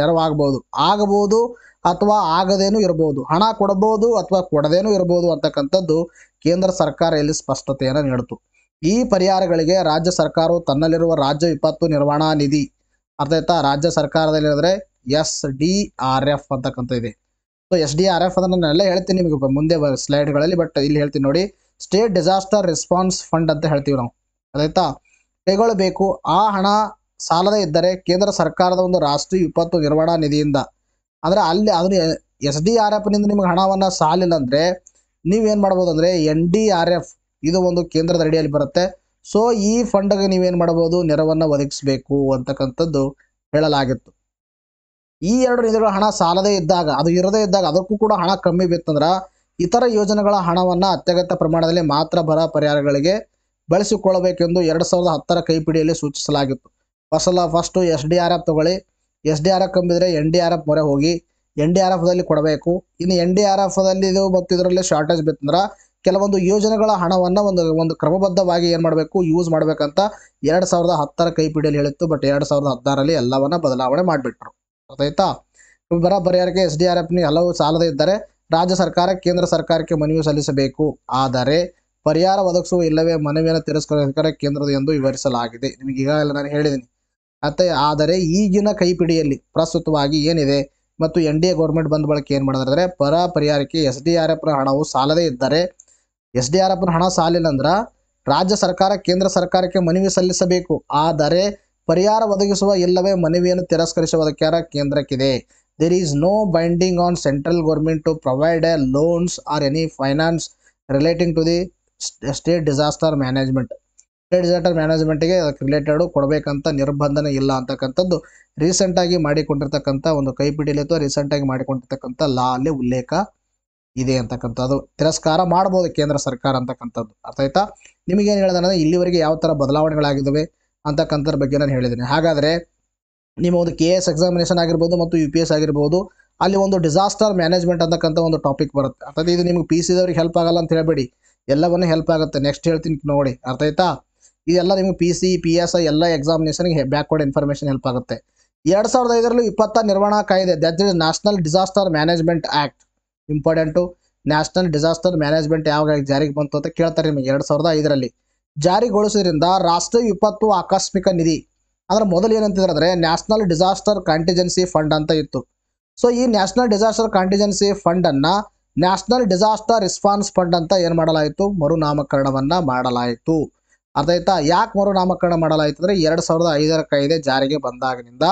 ಆಗಬಹುದು ಅಥವಾ ಆಗದೇನೂ ಇರ್ಬೋದು, ಹಣ ಕೊಡಬಹುದು ಅಥವಾ ಕೊಡದೇನೂ ಇರ್ಬೋದು ಅಂತಕ್ಕಂಥದ್ದು ಕೇಂದ್ರ ಸರ್ಕಾರ ಇಲ್ಲಿ ಸ್ಪಷ್ಟತೆಯನ್ನು ನೀಡಿತು. ಈ ಪರಿಹಾರಗಳಿಗೆ ರಾಜ್ಯ ಸರ್ಕಾರವು ತನ್ನಲ್ಲಿರುವ ರಾಜ್ಯ ವಿಪತ್ತು ನಿರ್ವಹಣಾ ನಿಧಿ ಅರ್ಥ ಆಯ್ತಾ, ರಾಜ್ಯ ಸರ್ಕಾರದಲ್ಲಿ ಅಂದರೆ SDRF ಅಂತಕ್ಕಂಥ ಇದೆ. ಸೊ SDRF ಅದನ್ನು ನಾನೆಲ್ಲ ಹೇಳ್ತೀನಿ ನಿಮಗೆ ಮುಂದೆ ಸ್ಲೈಡ್ಗಳಲ್ಲಿ, ಬಟ್ ಇಲ್ಲಿ ಹೇಳ್ತೀನಿ ನೋಡಿ, ಸ್ಟೇಟ್ ಡಿಸಾಸ್ಟರ್ ರೆಸ್ಪಾನ್ಸ್ ಫಂಡ್ ಅಂತ ಹೇಳ್ತೀವಿ ನಾವು. ಅದಾಯ್ತಾ, ಕೈಗೊಳ್ಳಬೇಕು. ಆ ಹಣ ಸಾಲದೇ ಇದ್ದರೆ ಕೇಂದ್ರ ಸರ್ಕಾರದ ಒಂದು ರಾಷ್ಟ್ರೀಯ ವಿಪತ್ತು ನಿರ್ವಹಣಾ ನಿಧಿಯಿಂದ, ಅಂದರೆ ಅಲ್ಲಿ ಅದನ್ನು SDRFನಿಂದ ನಿಮಗೆ ಹಣವನ್ನು ಸಾಲಿಲ್ಲ ಅಂದರೆ ನೀವೇನು ಮಾಡ್ಬೋದು ಅಂದರೆ, NDRF ಇದು ಒಂದು ಕೇಂದ್ರದ ಅಡಿಯಲ್ಲಿ ಬರುತ್ತೆ. ಸೊ ಈ ಫಂಡ್ಗೆ ನೀವೇನು ಮಾಡ್ಬೋದು, ನೆರವನ್ನು ಒದಗಿಸಬೇಕು ಅಂತಕ್ಕಂಥದ್ದು ಹೇಳಲಾಗಿತ್ತು. ಈ ಎರಡು ನಿಧಿಗಳ ಹಣ ಸಾಲದೇ ಇದ್ದಾಗ, ಅದು ಇರದೇ ಇದ್ದಾಗ, ಅದಕ್ಕೂ ಕೂಡ ಹಣ ಕಮ್ಮಿ ಬಿತ್ತಂದ್ರೆ ಇತರ ಯೋಜನೆಗಳ ಹಣವನ್ನು ಅತ್ಯಗತ್ಯ ಪ್ರಮಾಣದಲ್ಲಿ ಮಾತ್ರ ಬರ ಪರಿಹಾರಗಳಿಗೆ ಬಳಸಿಕೊಳ್ಳಬೇಕೆಂದು 2010ರ ಕೈಪಿಡಿಯಲ್ಲಿ ಸೂಚಿಸಲಾಗಿತ್ತು. ಫಸ್ಟು SDRF ತಗೊಳ್ಳಿ, SDRF ಕಂಬಿದ್ರೆ NDRF ಮೊರೆ ಹೋಗಿ NDRFದಲ್ಲಿ ಕೊಡಬೇಕು. ಇನ್ನು NDRFದಲ್ಲಿ ಇದು ಮತ್ತು ಇದರಲ್ಲಿ ಶಾರ್ಟೇಜ್ ಬಿತ್ತಂದ್ರೆ ಕೆಲವೊಂದು ಯೋಜನೆಗಳ ಹಣವನ್ನು ಒಂದು ಕ್ರಮಬದ್ಧವಾಗಿ ಏನು ಮಾಡಬೇಕು, ಯೂಸ್ ಮಾಡಬೇಕಂತ 2010ರ ಕೈಪಿಡಿಯಲ್ಲಿ ಹೇಳಿತ್ತು. ಬಟ್ 2016ರಲ್ಲಿ ಎಲ್ಲವನ್ನ ಬದಲಾವಣೆ ಮಾಡಿಬಿಟ್ರು. ಗೊತ್ತಾಯ್ತಾ? ಬರ ಪರಿಹಾರಕ್ಕೆ SDRFನಿ ಹಲವು ಸಾಲದೇ ಇದ್ದರೆ ರಾಜ್ಯ ಸರ್ಕಾರ ಕೇಂದ್ರ ಸರ್ಕಾರಕ್ಕೆ ಮನವಿ ಸಲ್ಲಿಸಬೇಕು. ಆದರೆ ಪರಿಹಾರ ಒದಗಿಸುವ ಇಲ್ಲವೇ ಮನವಿಯನ್ನು ತಿರಸ್ಕರಿಸಿದರೆ ಕೇಂದ್ರದ ಎಂದು ವಿವರಿಸಲಾಗಿದೆ. ನಿಮಗೆ ಈಗಾಗಲೇ ನಾನು ಹೇಳಿದ್ದೀನಿ. ಆದರೆ ಈಗಿನ ಕೈಪಿಡಿಯಲ್ಲಿ ಪ್ರಸ್ತುತವಾಗಿ ಏನಿದೆ ಮತ್ತು NDA ಗೌರ್ಮೆಂಟ್ ಬಂದ ಬಳಿಕ ಏನು ಮಾಡಿದ್ರೆ, ಬರ ಪರಿಹಾರಕ್ಕೆ SDRFನ ಹಣವು ಸಾಲದೇ ಇದ್ದರೆ, SDRFನ ಹಣ ಸಾಲಿಲ್ಲ ಅಂದ್ರೆ ರಾಜ್ಯ ಸರ್ಕಾರ ಕೇಂದ್ರ ಸರ್ಕಾರಕ್ಕೆ ಮನವಿ ಸಲ್ಲಿಸಬೇಕು. ಆದರೆ ಪರಿಹಾರ ಒದಗಿಸುವ ಇಲ್ಲವೇ ಮನವಿಯನ್ನು ತಿರಸ್ಕರಿಸುವ ಅಧಿಕಾರ ಕೇಂದ್ರಕ್ಕಿದೆ. There is no binding on central government to provide a loans or any finance relating to the state disaster management. State disaster ಮ್ಯಾನೇಜ್ಮೆಂಟ್ಗೆ ಅದಕ್ಕೆ ರಿಲೇಟೆಡ್ ಕೊಡಬೇಕಂತ ನಿರ್ಬಂಧನೆ ಇಲ್ಲ ಅಂತಕ್ಕಂಥದ್ದು ರೀಸೆಂಟಾಗಿ ಮಾಡಿಕೊಂಡಿರ್ತಕ್ಕಂಥ ಒಂದು ಕೈಪಿಡಿಯಲ್ಲಿ ಅಥವಾ ರೀಸೆಂಟಾಗಿ ಮಾಡಿಕೊಂಡಿರ್ತಕ್ಕಂಥ ಲಾ ಅಲ್ಲಿ ಉಲ್ಲೇಖ ಇದೆ ಅಂತಕ್ಕಂಥದ್ದು. ತಿರಸ್ಕಾರ ಮಾಡ್ಬೋದು ಕೇಂದ್ರ ಸರ್ಕಾರ ಅಂತಕ್ಕಂಥದ್ದು. ಅರ್ಥ ಆಯ್ತಾ? ನಿಮಗೇನು ಹೇಳಿದೆ ಅಂದರೆ, ಇಲ್ಲಿವರೆಗೆ ಯಾವ ಥರ ಬದಲಾವಣೆಗಳಾಗಿದ್ದಾವೆ ಅಂತಕ್ಕಂಥದ್ರ ಬಗ್ಗೆ ನಾನು ಹೇಳಿದ್ದೀನಿ. ಹಾಗಾದರೆ ನಿಮ್ಮ ಒಂದು KS ಎಕ್ಸಾಮಿನೇಷನ್ ಆಗಿರ್ಬೋದು ಮತ್ತು UPS ಆಗಿರ್ಬೋದು, ಅಲ್ಲಿ ಒಂದು ಡಿಸಾಸ್ಟರ್ ಮ್ಯಾನೇಜ್ಮೆಂಟ್ ಅಂತಕ್ಕಂಥ ಒಂದು ಟಾಪಿಕ್ ಬರುತ್ತೆ. ಅರ್ಥಾತ್ ಇದು ನಿಮಗೆ PC ದವ್ರಿಗೆ ಹೆಲ್ಪ್ ಆಗಲ್ಲ ಅಂತ ಹೇಳಬೇಡಿ, ಎಲ್ಲವನ್ನೂ ಹೆಲ್ಪ್ ಆಗುತ್ತೆ. ನೆಕ್ಸ್ಟ್ ಹೇಳ್ತೀನಿ ನೋಡಿ. ಅರ್ಥ ಆಯ್ತಾ? ಇದೆಲ್ಲ ನಿಮಗೆ PC, PSI ಎಲ್ಲ ಎಕ್ಸಾಮಿನೇಷನ್ಗೆ ಬ್ಯಾಕ್ವರ್ಡ್ ಇನ್ಫಾರ್ಮೇಷನ್ ಹೆಲ್ಪ್ ಆಗುತ್ತೆ. 2005ರಲ್ಲಿ 20 ನಿರ್ವಹಣಾ ಕಾಯ್ದೆ, that is national disaster management act. Important, national disaster management ಯಾವಾಗ ಜಾರಿಗೆ ಬಂತು ಅಂತ ಕೇಳ್ತಾರೆ ನಿಮಗೆ. 2005ರಲ್ಲಿ ಜಾರಿಗೊಳಿಸೋದ್ರಿಂದ ರಾಷ್ಟ್ರೀಯ ವಿಪತ್ತು ಆಕಸ್ಮಿಕ ನಿಧಿ ಅಂದ್ರೆ ಮೊದಲು ಏನಂತಿದ್ರು ಅಂದರೆ ನ್ಯಾಷನಲ್ ಡಿಸಾಸ್ಟರ್ ಕಾಂಟಿಜೆನ್ಸಿ ಫಂಡ್ ಅಂತ ಇತ್ತು. ಸೊ ಈ ನ್ಯಾಷನಲ್ ಡಿಸಾಸ್ಟರ್ ಕಾಂಟಿಜೆನ್ಸಿ ಫಂಡನ್ನು ನ್ಯಾಷನಲ್ ಡಿಸಾಸ್ಟರ್ ರೆಸ್ಪಾನ್ಸ್ ಫಂಡ್ ಅಂತ ಏನು ಮಾಡಲಾಯಿತು, ಮರುನಾಮಕರಣವನ್ನು ಮಾಡಲಾಯಿತು. ಅರ್ಥ ಆಯ್ತಾ? ಯಾಕೆ ಮರುನಾಮಕರಣ ಮಾಡಲಾಯಿತು ಅಂದರೆ 2005 ಕಾಯ್ದೆ ಜಾರಿಗೆ ಬಂದಾಗಿನಿಂದ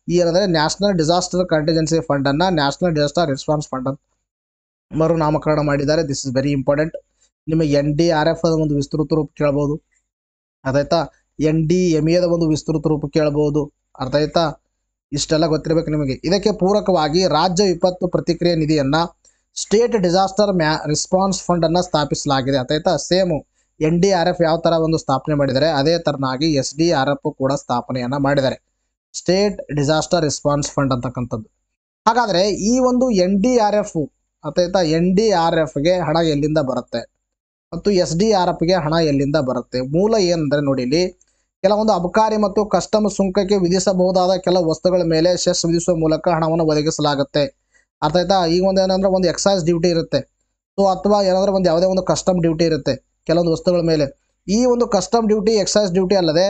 ಏನಂದರೆ ನ್ಯಾಷನಲ್ ಡಿಸಾಸ್ಟರ್ ಕಾಂಟಿಜೆನ್ಸಿ ಫಂಡನ್ನು ನ್ಯಾಷನಲ್ ಡಿಸಾಸ್ಟರ್ ರೆಸ್ಪಾನ್ಸ್ ಫಂಡ್ ಅಂತ ಮರುನಾಮಕರಣ ಮಾಡಿದ್ದಾರೆ. This is very important. ನಿಮಗೆ NDRF ಒಂದು ವಿಸ್ತೃತ ರೂಪ ಕೇಳ್ಬೋದು. ಅರ್ಥ ಆಯ್ತಾ? NDMA ಒಂದು ವಿಸ್ತೃತ ರೂಪ ಕೇಳ್ಬೋದು. ಅರ್ಥ ಆಯ್ತಾ? ಇಷ್ಟೆಲ್ಲ ಗೊತ್ತಿರಬೇಕು ನಿಮಗೆ. ಇದಕ್ಕೆ ಪೂರಕವಾಗಿ ರಾಜ್ಯ ವಿಪತ್ತು ಪ್ರತಿಕ್ರಿಯೆ ನಿಧಿಯನ್ನು ಸ್ಟೇಟ್ ಡಿಸಾಸ್ಟರ್ ರೆಸ್ಪಾನ್ಸ್ ಫಂಡನ್ನು ಸ್ಥಾಪಿಸಲಾಗಿದೆ. ಅರ್ಥ ಆಯ್ತಾ? ಸೇಮು NDRF ಯಾವ ಥರ ಒಂದು ಸ್ಥಾಪನೆ ಮಾಡಿದ್ದಾರೆ ಅದೇ ಥರನಾಗಿ SDRF ಕೂಡ ಸ್ಥಾಪನೆಯನ್ನು ಮಾಡಿದ್ದಾರೆ, ಸ್ಟೇಟ್ ಡಿಸಾಸ್ಟರ್ ರೆಸ್ಪಾನ್ಸ್ ಫಂಡ್ ಅಂತಕ್ಕಂಥದ್ದು. ಹಾಗಾದರೆ ಈ ಒಂದು NDRF ಅರ್ಥ ಆಯ್ತಾ, NDRFಗೆ ಹಣ ಎಲ್ಲಿಂದ ಬರುತ್ತೆ ಮತ್ತು SDRFಗೆ ಹಣ ಎಲ್ಲಿಂದ ಬರುತ್ತೆ? ಮೂಲ ಏನಂದರೆ ನೋಡಿ, ಇಲ್ಲಿ ಕೆಲವೊಂದು ಅಬಕಾರಿ ಮತ್ತು ಕಸ್ಟಮ್ ಸುಂಕಕ್ಕೆ ವಿಧಿಸಬಹುದಾದ ಕೆಲವು ವಸ್ತುಗಳ ಮೇಲೆ ಸೆಸ್ ವಿಧಿಸುವ ಮೂಲಕ ಹಣವನ್ನು ಒದಗಿಸಲಾಗುತ್ತೆ. ಅರ್ಥ ಆಯ್ತಾ? ಈಗ ಒಂದು ಏನಂದ್ರೆ ಒಂದು ಎಕ್ಸೈಸ್ ಡ್ಯೂಟಿ ಇರುತ್ತೆ, ಸೊ ಅಥವಾ ಏನಾದರೂ ಒಂದು ಯಾವುದೇ ಒಂದು ಕಸ್ಟಮ್ ಡ್ಯೂಟಿ ಇರುತ್ತೆ ಕೆಲವೊಂದು ವಸ್ತುಗಳ ಮೇಲೆ. ಈ ಒಂದು ಕಸ್ಟಮ್ ಡ್ಯೂಟಿ, ಎಕ್ಸೈಸ್ ಡ್ಯೂಟಿ ಅಲ್ಲದೆ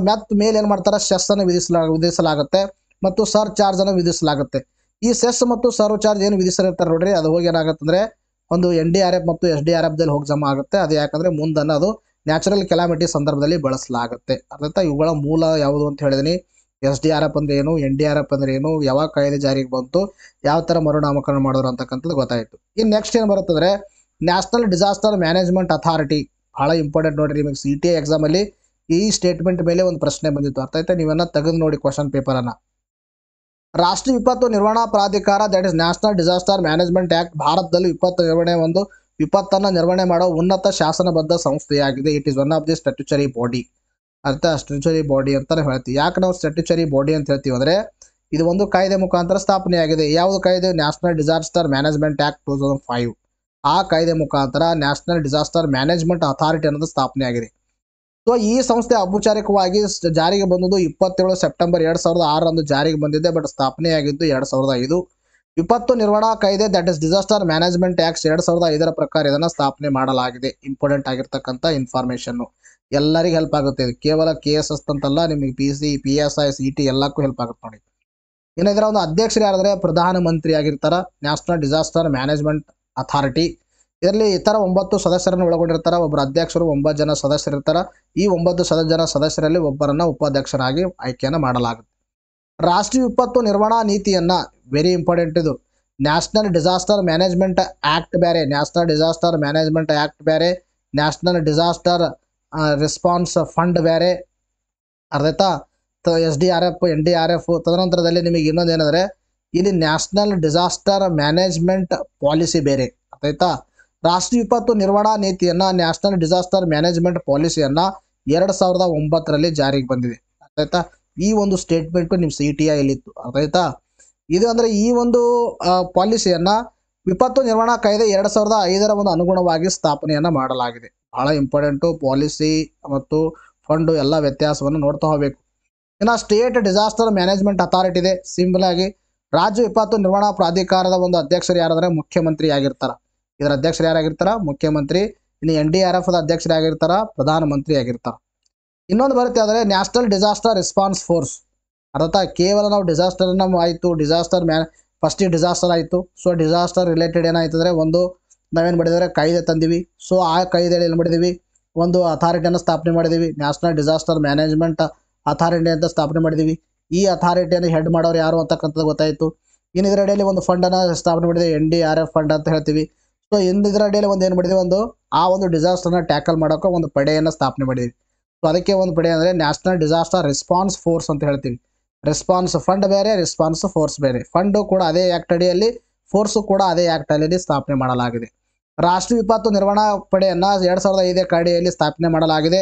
ಮೆತ್ತ ಮೇಲೆ ಏನು ಮಾಡ್ತಾರೆ, ಸೆಸ್ಸನ್ನು ವಿಧಿಸಲಾಗುತ್ತೆ ಮತ್ತು ಸರ್ ಚಾರ್ಜನ್ನು ವಿಧಿಸಲಾಗುತ್ತೆ. ಈ ಸೆಸ್ ಮತ್ತು ಸರ್ವ್ ಚಾರ್ಜ್ ಏನು ವಿಧಿಸಿರ್ತಾರೆ ನೋಡ್ರಿ, ಅದು ಹೋಗಿ ಏನಾಗುತ್ತೆ ಅಂದರೆ ಒಂದು NDRF ಮತ್ತು SDRFದಲ್ಲಿ ಹೋಗಿ ಜಮಾ ಆಗುತ್ತೆ. ಅದು ಯಾಕಂದರೆ ಮುಂದನ್ನು ಅದು ನ್ಯಾಚುರಲ್ ಕೆಲಾಮಿಟಿ ಸಂದರ್ಭದಲ್ಲಿ ಬಳಸಲಾಗುತ್ತೆ. ಅರ್ಥ ಇವುಗಳ ಮೂಲ ಯಾವುದು ಅಂತ ಹೇಳಿದೀನಿ. SDRF ಅಂದರೆ ಏನು, NDRF ಅಂದರೆ ಏನು, ಯಾವಾಗ ಕಾಯ್ದೆ ಜಾರಿಗೆ ಬಂತು, ಯಾವ ಥರ ಮರುನಾಮಕರಣ ಮಾಡೋರು ಅಂತಕ್ಕಂಥದ್ದು ಗೊತ್ತಾಯಿತು. ಇನ್ನು ನೆಕ್ಸ್ಟ್ ಏನು ಬರುತ್ತಂದರೆ ನ್ಯಾಷನಲ್ ಡಿಸಾಸ್ಟರ್ ಮ್ಯಾನೇಜ್ಮೆಂಟ್ ಅಥಾರಿಟಿ. ಭಾಳ ಇಂಪಾರ್ಟೆಂಟ್ ನೋಡಿರಿ, ನಿಮಗೆ CTA ಎಕ್ಸಾಮಲ್ಲಿ ಈ ಸ್ಟೇಟ್ಮೆಂಟ್ ಮೇಲೆ ಒಂದು ಪ್ರಶ್ನೆ ಬಂದಿತ್ತು. ಅರ್ಥ ಆಯ್ತಾ? ನೀವೆಲ್ಲ ತೆಗೆದು ನೋಡಿ ಕ್ವಶನ್ ಪೇಪರನ್ನು. ರಾಷ್ಟ್ರೀಯ ವಿಪತ್ತು ನಿರ್ವಹಣಾ ಪ್ರಾಧಿಕಾರ, that is national disaster management act, ಭಾರತದಲ್ಲಿ ವಿಪತ್ತನ್ನು ನಿರ್ವಹಣೆ ಮಾಡೋ ಉನ್ನತ ಶಾಸನಬದ್ಧ ಸಂಸ್ಥೆಯಾಗಿದೆ. It is one of the statutory body. ಅರ್ಥ, ಸ್ಟ್ಯಾಟ್ಯುಟರಿ ಬಾಡಿ ಅಂತಲೇ ಹೇಳ್ತೀವಿ. ಯಾಕೆ ನಾವು ಸ್ಟ್ಯಾಟ್ಯುಟರಿ ಬಾಡಿ ಅಂತ ಹೇಳ್ತೀವಿ ಅಂದರೆ ಇದು ಒಂದು ಕಾಯ್ದೆ ಮುಖಾಂತರ ಸ್ಥಾಪನೆಯಾಗಿದೆ. ಯಾವುದು ಕಾಯ್ದೆ? National disaster management act 2005. ಆ ಕಾಯ್ದೆ ಮುಖಾಂತರ ನ್ಯಾಷನಲ್ ಡಿಸಾಸ್ಟರ್ ಮ್ಯಾನೇಜ್ಮೆಂಟ್ ಅಥಾರಿಟಿ ಅನ್ನೋದು ಸ್ಥಾಪನೆಯಾಗಿದೆ. ಸೊ ಈ ಸಂಸ್ಥೆ ಔಪಚಾರಿಕವಾಗಿ ಜಾರಿಗೆ ಬಂದದ್ದು 27 ಸೆಪ್ಟೆಂಬರ್ 2006 ಜಾರಿಗೆ ಬಂದಿದೆ, ಬಟ್ ಸ್ಥಾಪನೆಯಾಗಿದ್ದು 2005. ವಿಪತ್ತು ನಿರ್ವಹಣಾ ಕಾಯ್ದೆ, that is disaster management act 2005 ಪ್ರಕಾರ ಇದನ್ನು ಸ್ಥಾಪನೆ ಮಾಡಲಾಗಿದೆ. ಇಂಪಾರ್ಟೆಂಟ್ ಆಗಿರ್ತಕ್ಕಂಥ ಇನ್ಫಾರ್ಮೇಷನ್ನು, ಎಲ್ಲರಿಗೂ ಹೆಲ್ಪ್ ಆಗುತ್ತೆ ಇದು. ಕೇವಲ KSS ಅಂತಲ್ಲ, ನಿಮಗೆ PC, PSI, CT ಎಲ್ಲಕ್ಕೂ ಹೆಲ್ಪ್ ಆಗುತ್ತೆ ನೋಡಿ. ಇನ್ನು ಇದರ ಒಂದು ಅಧ್ಯಕ್ಷರು ಯಾರಾದರೆ ಪ್ರಧಾನಮಂತ್ರಿ ಆಗಿರ್ತಾರೆ. ನ್ಯಾಷನಲ್ ಡಿಸಾಸ್ಟರ್ ಮ್ಯಾನೇಜ್ಮೆಂಟ್ ಅಥಾರಿಟಿ ಇದರಲ್ಲಿ ಇತರ 9 ಸದಸ್ಯರನ್ನು ಒಳಗೊಂಡಿರ್ತಾರೆ. ಒಬ್ಬರು ಅಧ್ಯಕ್ಷರು, 9 ಜನ ಸದಸ್ಯರಿರ್ತಾರೆ. ಈ 9 ಜನ ಸದಸ್ಯರಲ್ಲಿ ಒಬ್ಬರನ್ನು ಉಪಾಧ್ಯಕ್ಷರಾಗಿ ಆಯ್ಕೆಯನ್ನು ಮಾಡಲಾಗುತ್ತೆ. ರಾಷ್ಟ್ರೀಯ ವಿಪತ್ತು ನಿರ್ವಹಣಾ ನೀತಿಯನ್ನು, ವೆರಿ ಇಂಪಾರ್ಟೆಂಟ್ ಇದು. ನ್ಯಾಷನಲ್ ಡಿಸಾಸ್ಟರ್ ಮ್ಯಾನೇಜ್ಮೆಂಟ್ ಆ್ಯಕ್ಟ್ ಬೇರೆ, ನ್ಯಾಷನಲ್ ಡಿಸಾಸ್ಟರ್ ಮ್ಯಾನೇಜ್ಮೆಂಟ್ ಆ್ಯಕ್ಟ್ ಬೇರೆ, ನ್ಯಾಷನಲ್ ಡಿಸಾಸ್ಟರ್ ರೆಸ್ಪಾನ್ಸ್ ಫಂಡ್ ಬೇರೆ. ಅರ್ಥ? SDRF, NDRF. ತದನಂತರದಲ್ಲಿ ನಿಮಗೆ ಇನ್ನೊಂದು ಏನಂದರೆ ಇಲ್ಲಿ ನ್ಯಾಷನಲ್ ಡಿಸಾಸ್ಟರ್ ಮ್ಯಾನೇಜ್ಮೆಂಟ್ ಪಾಲಿಸಿ ಬೇರೆ. ಅರ್ಥಾಯ್ತಾ? ರಾಷ್ಟ್ರೀಯ ವಿಪತ್ತು ನಿರ್ವಹಣಾ ನೀತಿಯನ್ನು, ನ್ಯಾಷನಲ್ ಡಿಸಾಸ್ಟರ್ ಮ್ಯಾನೇಜ್ಮೆಂಟ್ ಪಾಲಿಸಿಯನ್ನು 2009 ಜಾರಿಗೆ ಬಂದಿದೆ. ಅರ್ಥಾಯ್ತಾ? ಈ ಒಂದು ಸ್ಟೇಟ್ಮೆಂಟು ನಿಮ್ಮ CTI ಇಲ್ಲಿತ್ತು. ಅರ್ಥಾಯ್ತಾ? ಇದು ಅಂದರೆ ಈ ಒಂದು ಪಾಲಿಸಿಯನ್ನು ವಿಪತ್ತು ನಿರ್ವಹಣಾ ಕಾಯ್ದೆ 2005 ಒಂದು ಅನುಗುಣವಾಗಿ ಸ್ಥಾಪನೆಯನ್ನು ಮಾಡಲಾಗಿದೆ. ಭಾಳ ಇಂಪಾರ್ಟೆಂಟು. ಪಾಲಿಸಿ ಮತ್ತು ಫಂಡು ಎಲ್ಲ ವ್ಯತ್ಯಾಸವನ್ನು ನೋಡ್ತಾ ಹೋಗಬೇಕು. ಇನ್ನು ಸ್ಟೇಟ್ ಡಿಸಾಸ್ಟರ್ ಮ್ಯಾನೇಜ್ಮೆಂಟ್ ಅಥಾರಿಟಿ ಇದೆ. ಸಿಂಪಲ್ ಆಗಿ ರಾಜ್ಯ ವಿಪತ್ತು ನಿರ್ವಹಣಾ ಪ್ರಾಧಿಕಾರದ ಒಂದು ಅಧ್ಯಕ್ಷರು ಯಾರಾದರೆ ಮುಖ್ಯಮಂತ್ರಿ ಆಗಿರ್ತಾರೆ. ಇದರ ಅಧ್ಯಕ್ಷರು ಯಾರಾಗಿರ್ತಾರೆ? ಮುಖ್ಯಮಂತ್ರಿ. ಇನ್ನು NDRFದ ಅಧ್ಯಕ್ಷರು ಆಗಿರ್ತಾರೆ? ಪ್ರಧಾನಮಂತ್ರಿ ಆಗಿರ್ತಾರೆ. ಇನ್ನೊಂದು ಬರುತ್ತೆ ಅಂದರೆ ನ್ಯಾಷನಲ್ ಡಿಸಾಸ್ಟರ್ ರೆಸ್ಪಾನ್ಸ್ ಫೋರ್ಸ್. ಅರ್ಥ? ಕೇವಲ ನಾವು ಡಿಸಾಸ್ಟರ್ನ ಆಯಿತು, ಡಿಸಾಸ್ಟರ್ ಫಸ್ಟಿಗೆ ಡಿಸಾಸ್ಟರ್ ಆಯಿತು. ಸೊ ಡಿಸಾಸ್ಟರ್ ರಿಲೇಟೆಡ್ ಏನಾಯ್ತು ಅಂದರೆ ಒಂದು ನಾವೇನು ಮಾಡಿದರೆ ಕಾಯ್ದೆ ತಂದಿವಿ. ಸೊ ಆ ಕಾಯ್ದೆಯಲ್ಲಿ ಏನು ಮಾಡಿದ್ದೀವಿ, ಒಂದು ಅಥಾರಿಟಿಯನ್ನು ಸ್ಥಾಪನೆ ಮಾಡಿದ್ದೀವಿ. ನ್ಯಾಷನಲ್ ಡಿಸಾಸ್ಟರ್ ಮ್ಯಾನೇಜ್ಮೆಂಟ್ ಅಥಾರಿಟಿ ಅಂತ ಸ್ಥಾಪನೆ ಮಾಡಿದ್ದೀವಿ. ಈ ಅಥಾರಿಟಿಯನ್ನು ಹೆಡ್ ಮಾಡೋರು ಯಾರು ಅಂತಕ್ಕಂಥದ್ದು ಗೊತ್ತಾಯಿತು. ಇನ್ನು ಇದರ ಅಡಿಯಲ್ಲಿ ಒಂದು ಫಂಡನ್ನು ಸ್ಥಾಪನೆ ಮಾಡಿದ್ದೀವಿ, NDRF ಫಂಡ್ ಅಂತ ಹೇಳ್ತೀವಿ. ಸೊ ಇದರ ಅಡಿಯಲ್ಲಿ ಒಂದು ಏನು ಮಾಡಿದ್ದೀವಿ, ಒಂದು ಡಿಸಾಸ್ಟರ್ನ ಟ್ಯಾಕಲ್ ಮಾಡೋಕ್ಕೆ ಒಂದು ಪಡೆಯನ್ನು ಸ್ಥಾಪನೆ ಮಾಡಿದ್ದೀವಿ. ಸೊ ಅದಕ್ಕೆ ಒಂದು ಪಡೆ ಅಂದರೆ ನ್ಯಾಷನಲ್ ಡಿಸಾಸ್ಟರ್ ರೆಸ್ಪಾನ್ಸ್ ಫೋರ್ಸ್ ಅಂತ ಹೇಳ್ತೀವಿ. ರೆಸ್ಪಾನ್ಸ್ ಫಂಡ್ ಬೇರೆ, ರೆಸ್ಪಾನ್ಸ್ ಫೋರ್ಸ್ ಬೇರೆ. ಫಂಡು ಕೂಡ ಅದೇ ಆ್ಯಕ್ಟ್ ಅಡಿಯಲ್ಲಿ, ಫೋರ್ಸು ಕೂಡ ಅದೇ ಆ್ಯಕ್ಟ್ ಅಡಿಯಲ್ಲಿ ಸ್ಥಾಪನೆ ಮಾಡಲಾಗಿದೆ. ರಾಷ್ಟ್ರೀಯ ವಿಪತ್ತು ನಿರ್ವಹಣಾ ಪಡೆಯನ್ನು 2005 ಕಾಯ್ದೆಯಲ್ಲಿ ಸ್ಥಾಪನೆ ಮಾಡಲಾಗಿದೆ.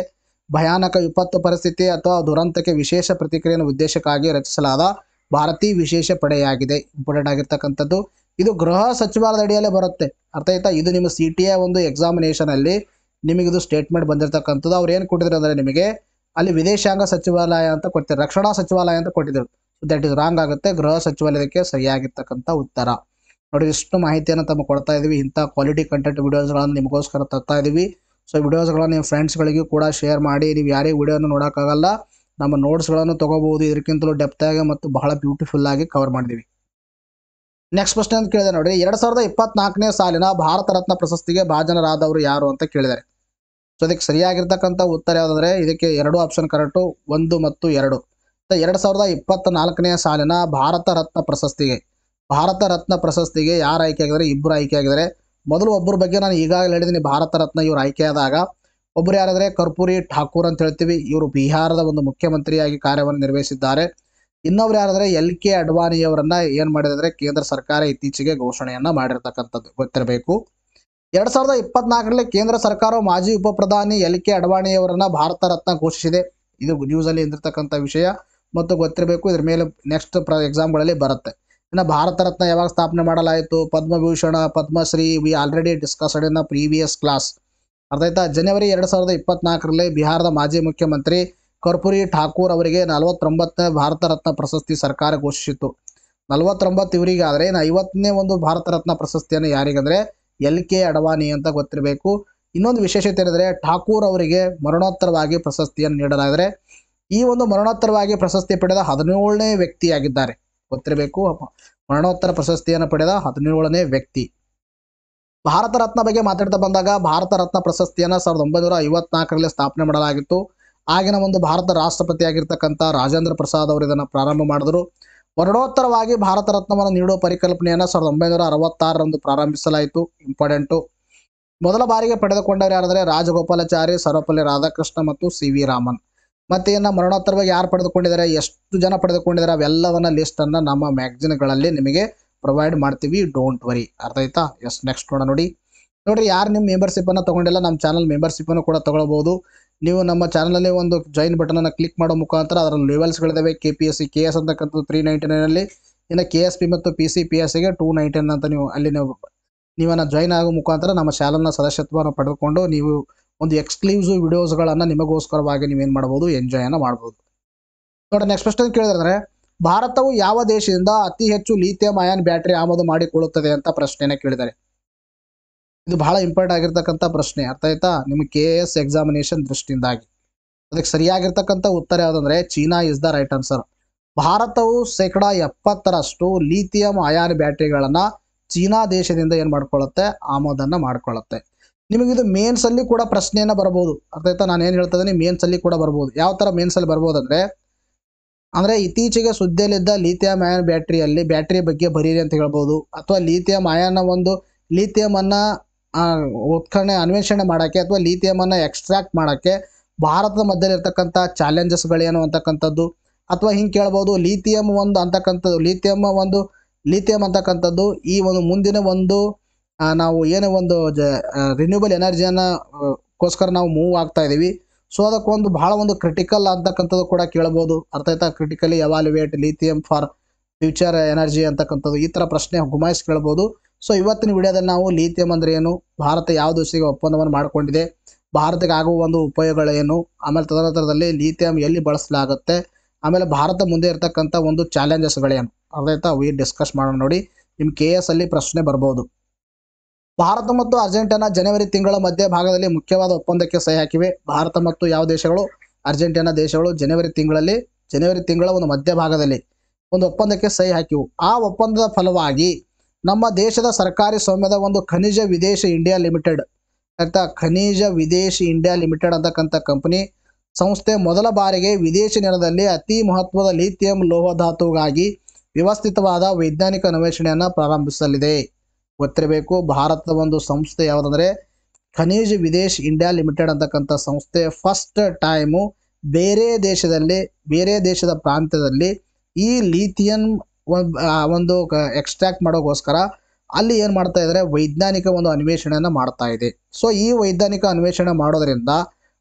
ಭಯಾನಕ ವಿಪತ್ತು ಪರಿಸ್ಥಿತಿ ಅಥವಾ ದುರಂತಕ್ಕೆ ವಿಶೇಷ ಪ್ರತಿಕ್ರಿಯೆಯನ್ನು ಉದ್ದೇಶಕ್ಕಾಗಿ ರಚಿಸಲಾದ ಭಾರತೀಯ ವಿಶೇಷ ಪಡೆಯಾಗಿದೆ. ಇಂಪಾರ್ಟೆಂಟ್ ಆಗಿರ್ತಕ್ಕಂಥದ್ದು. ಇದು ಗೃಹ ಸಚಿವಾಲಯದ ಅಡಿಯಲ್ಲೇ ಬರುತ್ತೆ. ಅರ್ಥ ಆಯ್ತಾ? ಇದು ನಿಮ್ಮ CTI ಒಂದು ಎಕ್ಸಾಮಿನೇಷನಲ್ಲಿ ನಿಮಗಿದು ಸ್ಟೇಟ್ಮೆಂಟ್ ಬಂದಿರತಕ್ಕಂಥದ್ದು. ಅವ್ರು ಏನು ಕೊಟ್ಟಿದ್ರು ಅಂದರೆ ನಿಮಗೆ ಅಲ್ಲಿ ವಿದೇಶಾಂಗ ಸಚಿವಾಲಯ ಅಂತ ಕೊಡ್ತಾರೆ, ರಕ್ಷಣಾ ಸಚಿವಾಲಯ ಅಂತ ಕೊಟ್ಟಿದ್ದರು. ಸೊ ದಟ್ ಇಸ್ ರಾಂಗ್ ಆಗುತ್ತೆ. ಗೃಹ ಸಚಿವಾಲಯಕ್ಕೆ ಸರಿಯಾಗಿರ್ತಕ್ಕಂಥ ಉತ್ತರ. ನೋಡಿ, ಇಷ್ಟು ಮಾಹಿತಿಯನ್ನು ತಮಗೆ ಕೊಡ್ತಾ ಇದ್ದೀವಿ. ಇಂಥ ಕ್ವಾಲಿಟಿ ಕಂಟೆಂಟ್ ವಿಡಿಯೋಸ್ಗಳನ್ನು ನಿಮಗೋಸ್ಕರ ತರ್ತಾ ಇದ್ದೀವಿ. ಸೊ ವಿಡಿಯೋಸ್ಗಳನ್ನು ನಿಮ್ಮ ಫ್ರೆಂಡ್ಸ್ಗಳಿಗೂ ಕೂಡ ಶೇರ್ ಮಾಡಿ. ನೀವು ಯಾರೇ ವಿಡಿಯೋನ ನೋಡೋಕ್ಕಾಗಲ್ಲ, ನಮ್ಮ ನೋಟ್ಸ್ಗಳನ್ನು ತಗೋಬಹುದು. ಇದಕ್ಕಿಂತಲೂ ಡೆಪ್ತ್ ಆಗಿ ಮತ್ತು ಬಹಳ ಬ್ಯೂಟಿಫುಲ್ ಆಗಿ ಕವರ್ ಮಾಡಿದ್ದೀವಿ. ನೆಕ್ಸ್ಟ್ ಪ್ರಶ್ನೆ ಅಂತ ಕೇಳಿದೆ ನೋಡಿ, 2024ನೇ ಸಾಲಿನ ಭಾರತ ರತ್ನ ಪ್ರಶಸ್ತಿಗೆ ಭಾಜನರಾದವರು ಯಾರು ಅಂತ ಕೇಳಿದ್ದಾರೆ. ಸೊ ಅದಕ್ಕೆ ಸರಿಯಾಗಿರ್ತಕ್ಕಂಥ ಉತ್ತರ ಯಾವುದಂದ್ರೆ ಇದಕ್ಕೆ 2 ಆಪ್ಷನ್ ಕರೆಕ್ಟು, 1 ಮತ್ತು 2. 2024ನೇ ಸಾಲಿನ ಭಾರತ ರತ್ನ ಪ್ರಶಸ್ತಿಗೆ ಯಾರು ಆಯ್ಕೆ ಆಗಿದ್ದಾರೆ? ಇಬ್ಬರು ಆಯ್ಕೆ ಆಗಿದ್ದಾರೆ. ಮೊದಲು ಒಬ್ಬರ ಬಗ್ಗೆ ನಾನು ಈಗಾಗಲೇ ಹೇಳಿದ್ದೀನಿ, ಭಾರತ ರತ್ನ ಇವರು ಆಯ್ಕೆಯಾದಾಗ ಒಬ್ಬರು ಯಾರಾದರೆ ಕರ್ಪೂರಿ ಠಾಕೂರ್ ಅಂತ ಹೇಳ್ತೀವಿ. ಇವರು ಬಿಹಾರದ ಒಂದು ಮುಖ್ಯಮಂತ್ರಿಯಾಗಿ ಕಾರ್ಯವನ್ನು ನಿರ್ವಹಿಸಿದ್ದಾರೆ. ಇನ್ನೊಬ್ರು ಯಾರಾದರೆ LK ಅಡ್ವಾಣಿಯವರನ್ನ ಏನು ಮಾಡಿದರೆ ಕೇಂದ್ರ ಸರ್ಕಾರ ಇತ್ತೀಚೆಗೆ ಘೋಷಣೆಯನ್ನ ಮಾಡಿರ್ತಕ್ಕಂಥದ್ದು ಗೊತ್ತಿರಬೇಕು. 2024ರಲ್ಲಿ ಕೇಂದ್ರ ಸರ್ಕಾರವು ಮಾಜಿ ಉಪ ಪ್ರಧಾನಿ LK ಅಡ್ವಾಣಿಯವರನ್ನ ಭಾರತ ರತ್ನ ಘೋಷಿಸಿದೆ. ಇದು ನ್ಯೂಸಲ್ಲಿ ಇದ್ದಿರ್ತಕ್ಕಂಥ ವಿಷಯ ಮತ್ತು ಗೊತ್ತಿರಬೇಕು. ಇದ್ರ ಮೇಲೆ ನೆಕ್ಸ್ಟ್ ಎಕ್ಸಾಮ್ಗಳಲ್ಲಿ ಬರುತ್ತೆ. ಇನ್ನು ಭಾರತ ರತ್ನ ಯಾವಾಗ ಸ್ಥಾಪನೆ ಮಾಡಲಾಯಿತು? Padma Bhushan, Padma Shri, we already discussed in previous class. ಅರ್ಥ ಆಯ್ತಾ? ಜನವರಿ 2024ರಲ್ಲಿ ಬಿಹಾರದ ಮಾಜಿ ಮುಖ್ಯಮಂತ್ರಿ ಕರ್ಪೂರಿ ಠಾಕೂರ್ ಅವರಿಗೆ 49ನೇ ಭಾರತ ರತ್ನ ಪ್ರಶಸ್ತಿ ಸರ್ಕಾರ ಘೋಷಿಸಿತು. 49 ಇವರಿಗೆ ಆದರೆ 50ನೇ ಒಂದು ಭಾರತ ರತ್ನ ಪ್ರಶಸ್ತಿಯನ್ನು ಯಾರಿಗಂದ್ರೆ LK ಅಡ್ವಾಣಿ ಅಂತ ಗೊತ್ತಿರಬೇಕು. ಇನ್ನೊಂದು ವಿಶೇಷತೆ ಏನಂದರೆ ಠಾಕೂರ್ ಅವರಿಗೆ ಮರಣೋತ್ತರವಾಗಿ ಪ್ರಶಸ್ತಿಯನ್ನು ನೀಡಲಾದರೆ ಈ ಒಂದು ಮರಣೋತ್ತರವಾಗಿ ಪ್ರಶಸ್ತಿ ಪಡೆದ 17ನೇ ವ್ಯಕ್ತಿಯಾಗಿದ್ದಾರೆ. ಗೊತ್ತಿರಬೇಕು, ಮರಣೋತ್ತರ ಪ್ರಶಸ್ತಿಯನ್ನು ಪಡೆದ 17ನೇ ವ್ಯಕ್ತಿ. ಭಾರತ ರತ್ನ ಬಗ್ಗೆ ಮಾತಾಡ್ತಾ ಬಂದಾಗ ಭಾರತ ರತ್ನ ಪ್ರಶಸ್ತಿಯನ್ನು 1954ರಲ್ಲಿ ಸ್ಥಾಪನೆ ಮಾಡಲಾಗಿತ್ತು. ಆಗಿನ ಒಂದು ಭಾರತ ರಾಷ್ಟ್ರಪತಿಯಾಗಿರ್ತಕ್ಕಂಥ ರಾಜೇಂದ್ರ ಪ್ರಸಾದ್ ಅವರು ಇದನ್ನು ಪ್ರಾರಂಭ ಮಾಡಿದರು. ಮರಣೋತ್ತರವಾಗಿ ಭಾರತ ರತ್ನವನ್ನು ನೀಡುವ ಪರಿಕಲ್ಪನೆಯನ್ನು 1966ರಂದು ಪ್ರಾರಂಭಿಸಲಾಯಿತು. ಇಂಪಾರ್ಟೆಂಟು. ಮೊದಲ ಬಾರಿಗೆ ಪಡೆದುಕೊಂಡವರು ಯಾರಾದರೆ ರಾಜಗೋಪಾಲಾಚಾರಿ, ಸರ್ವಪಲ್ಲಿ ರಾಧಾಕೃಷ್ಣ ಮತ್ತು CV ರಾಮನ್. ಮತ್ತೆ ಇನ್ನು ಮರಣೋತ್ತರವಾಗಿ ಯಾರು ಪಡೆದುಕೊಂಡಿದ್ದಾರೆ, ಎಷ್ಟು ಜನ ಪಡೆದುಕೊಂಡಿದ್ದಾರೆ, ಅವೆಲ್ಲವನ್ನ ಲಿಸ್ಟನ್ನು ನಮ್ಮ ಮ್ಯಾಗ್ಝಿನ್ಗಳಲ್ಲಿ ನಿಮಗೆ ಪ್ರೊವೈಡ್ ಮಾಡ್ತೀವಿ. Don't worry. ಅರ್ಥ ಆಯ್ತಾ? ಎಸ್, ನೆಕ್ಸ್ಟ್ ನೋಡ್ರಿ ಯಾರು ನಿಮ್ಮ ಮೆಂಬರ್ಶಿಪ್ಪನ್ನು ತೊಗೊಂಡಿಲ್ಲ, ನಮ್ಮ ಚಾನಲ್ ಮೆಂಬರ್ಶಿಪ್ಪನ್ನು ಕೂಡ ತೊಗೊಳ್ಬೋದು. ನೀವು ನಮ್ಮ ಚಾನಲಲ್ಲಿ ಒಂದು ಜಾಯಿನ್ ಬಟನನ್ನು ಕ್ಲಿಕ್ ಮಾಡೋ ಮುಖಾಂತರ ಅದರ ಲೆವೆಲ್ಸ್ಗಳಿದ್ದಾವೆ. KPSC KS ಅಂತಕ್ಕಂಥದ್ದು 399ನಲ್ಲಿ, ಇನ್ನು KSP ಮತ್ತು PCPSಗೆ 299 ಅಂತ ನೀವನ್ನ ಜಾಯಿನ್ ಆಗೋ ಮುಖಾಂತರ ನಮ್ಮ ಚಾನಲ್ನ ಸದಸ್ಯತ್ವವನ್ನು ಪಡೆದುಕೊಂಡು ನೀವು ಒಂದು ಎಕ್ಸ್ಕ್ಲೂಸಿವ್ ವಿಡಿಯೋಸ್ಗಳನ್ನು ನಿಮಗೋಸ್ಕರವಾಗಿ ನೀವೇನು ಮಾಡ್ಬೋದು, ಎಂಜಾಯನ್ನು ಮಾಡ್ಬೋದು. ನೋಡಿ, ನೆಕ್ಸ್ಟ್ ಪ್ರಶ್ನೆ ಕೇಳಿದ್ರೆ ಭಾರತವು ಯಾವ ದೇಶದಿಂದ ಅತಿ ಹೆಚ್ಚು ಲಿಥಿಯಂ ಅಯಾನ್ ಬ್ಯಾಟರಿ ಆಮದು ಮಾಡಿಕೊಳ್ಳುತ್ತದೆ ಅಂತ ಪ್ರಶ್ನೆಯನ್ನು ಕೇಳಿದ್ದಾರೆ. ಇದು ಬಹಳ ಇಂಪಾರ್ಟೆಂಟ್ ಆಗಿರ್ತಕ್ಕಂಥ ಪ್ರಶ್ನೆ. ಅರ್ಥ ಆಯ್ತಾ? ನಿಮ್ಮ KS ಎಕ್ಸಾಮಿನೇಷನ್ ದೃಷ್ಟಿಯಿಂದಾಗಿ ಅದಕ್ಕೆ ಸರಿಯಾಗಿರ್ತಕ್ಕಂಥ ಉತ್ತರ ಯಾವುದಂದ್ರೆ China is the right answer. ಭಾರತವು 70% ಲಿಥಿಯಂ ಅಯಾನ್ ಬ್ಯಾಟರಿಗಳನ್ನು ಚೀನಾ ದೇಶದಿಂದ ಏನು ಮಾಡ್ಕೊಳ್ಳುತ್ತೆ, ಆಮದನ್ನು ಮಾಡ್ಕೊಳ್ಳುತ್ತೆ. ನಿಮಗಿದು ಮೇನ್ಸಲ್ಲಿ ಕೂಡ ಪ್ರಶ್ನೆಯನ್ನು ಬರ್ಬೋದು. ಅರ್ಥ ಆಯ್ತಾ? ನಾನು ಏನು ಹೇಳ್ತಾ ಇದ್ದೀನಿ, ಮೇನ್ಸಲ್ಲಿ ಕೂಡ ಬರ್ಬೋದು. ಯಾವ ಥರ ಮೇನ್ಸಲ್ಲಿ ಬರ್ಬೋದು ಅಂದರೆ ಇತ್ತೀಚೆಗೆ ಸುದ್ದಿಯಲ್ಲಿದ್ದ ಲಿಥಿಯಂ ಅಯಾನ್ ಬ್ಯಾಟ್ರಿ ಬಗ್ಗೆ ಬರೀರಿ ಅಂತ ಹೇಳ್ಬೋದು. ಅಥವಾ ಲಿಥಿಯಂ ಅಯಾನ್ ಲಿಥಿಯಮನ್ನು ಅನ್ವೇಷಣೆ ಮಾಡೋಕ್ಕೆ ಅಥವಾ ಲಿಥಿಯಮನ್ನು ಎಕ್ಸ್ಟ್ರಾಕ್ಟ್ ಮಾಡೋಕ್ಕೆ ಭಾರತದ ಮಧ್ಯದಲ್ಲಿರ್ತಕ್ಕಂಥ ಚಾಲೆಂಜಸ್ಗಳೇನು ಅಂತಕ್ಕಂಥದ್ದು. ಅಥವಾ ಹಿಂಗೆ ಕೇಳ್ಬೋದು, ಲಿಥಿಯಂ ಅಂತಕ್ಕಂಥದ್ದು ಈ ಒಂದು ಮುಂದಿನ ಒಂದು ನಾವು ಏನೋ ಒಂದು ರಿನ್ಯೂಬಲ್ ಎನರ್ಜಿಯನ್ನು ಗೋಸ್ಕರ ನಾವು ಮೂವ್ ಆಗ್ತಾ ಇದ್ದೀವಿ. ಸೊ ಅದಕ್ಕೊಂದು ಬಹಳ ಒಂದು ಕ್ರಿಟಿಕಲ್ ಅಂತಕ್ಕಂಥದ್ದು ಕೂಡ ಕೇಳ್ಬೋದು. ಅರ್ಥ ಆಯ್ತಾ? Critically evaluate lithium for future energy ಅಂತಕ್ಕಂಥದ್ದು ಈ ಥರ ಪ್ರಶ್ನೆ ಗುಮಾಯಿಸಿ ಕೇಳ್ಬೋದು. ಸೊ ಇವತ್ತಿನ ವಿಡಿಯೋದಲ್ಲಿ ನಾವು ಲಿಥಿಯಂ ಅಂದರೆ ಏನು, ಭಾರತ ಯಾವ ದೇಶಕ್ಕೆ ಒಪ್ಪಂದವನ್ನು ಮಾಡಿಕೊಂಡಿದೆ, ಭಾರತಕ್ಕೆ ಆಗುವ ಒಂದು ಉಪಯೋಗಗಳೇನು, ಆಮೇಲೆ ತದನಂತರದಲ್ಲಿ ಲಿಥಿಯಂ ಎಲ್ಲಿ ಬಳಸಲಾಗುತ್ತೆ, ಆಮೇಲೆ ಭಾರತ ಮುಂದೆ ಇರತಕ್ಕಂಥ ಒಂದು ಚಾಲೆಂಜಸ್ಗಳೇನು, ಅರ್ಥ ಆಯ್ತಾ? ಡಿಸ್ಕಸ್ ಮಾಡೋಣ. ನೋಡಿ, ನಿಮ್ಮ KS ಅಲ್ಲಿ ಪ್ರಶ್ನೆ ಬರ್ಬೋದು. ಭಾರತ ಮತ್ತು ಅರ್ಜೆಂಟೀನಾ ಜನವರಿ ತಿಂಗಳ ಮಧ್ಯ ಭಾಗದಲ್ಲಿ ಮುಖ್ಯವಾದ ಒಪ್ಪಂದಕ್ಕೆ ಸಹಿ ಹಾಕಿವೆ. ಭಾರತ ಮತ್ತು ಯಾವ ದೇಶಗಳು? ಅರ್ಜೆಂಟೀನಾ ದೇಶಗಳು ಜನವರಿ ತಿಂಗಳ ಒಂದು ಮಧ್ಯಭಾಗದಲ್ಲಿ ಒಂದು ಒಪ್ಪಂದಕ್ಕೆ ಸಹಿ ಹಾಕಿವು. ಆ ಒಪ್ಪಂದದ ಫಲವಾಗಿ ನಮ್ಮ ದೇಶದ ಸರ್ಕಾರಿ ಸ್ವಾಮ್ಯದ ಒಂದು ಖನಿಜ ವಿದೇಶಿ ಇಂಡಿಯಾ ಲಿಮಿಟೆಡ್ ಅಂತಕ್ಕಂಥ ಕಂಪನಿ ಸಂಸ್ಥೆ ಮೊದಲ ಬಾರಿಗೆ ವಿದೇಶಿ ನೆಲದಲ್ಲಿ ಅತಿ ಮಹತ್ವದ ಲಿಥಿಯಂ ಲೋಹ ಧಾತುಗಾಗಿ ವ್ಯವಸ್ಥಿತವಾದ ವೈಜ್ಞಾನಿಕ ಅನ್ವೇಷಣೆಯನ್ನು ಪ್ರಾರಂಭಿಸಲಿದೆ. ಗೊತ್ತಿರಬೇಕು, ಭಾರತದ ಒಂದು ಸಂಸ್ಥೆ ಯಾವುದಂದ್ರೆ ಖನಿಜ ವಿದೇಶ್ ಇಂಡಿಯಾ ಲಿಮಿಟೆಡ್ ಅಂತಕ್ಕಂಥ ಸಂಸ್ಥೆ ಫಸ್ಟ್ ಟೈಮು ಬೇರೆ ದೇಶದ ಪ್ರಾಂತ್ಯದಲ್ಲಿ ಈ ಲಿಥಿಯಂ ಒಂದು ಎಕ್ಸ್ಟ್ರಾಕ್ಟ್ ಮಾಡೋಕ್ಕೋಸ್ಕರ ಅಲ್ಲಿ ಏನು ಮಾಡ್ತಾ ಇದ್ದಾರೆ, ವೈಜ್ಞಾನಿಕ ಒಂದು ಅನ್ವೇಷಣೆಯನ್ನು ಮಾಡ್ತಾ ಇದೆ. ಸೊ ಈ ವೈಜ್ಞಾನಿಕ ಅನ್ವೇಷಣೆ ಮಾಡೋದರಿಂದ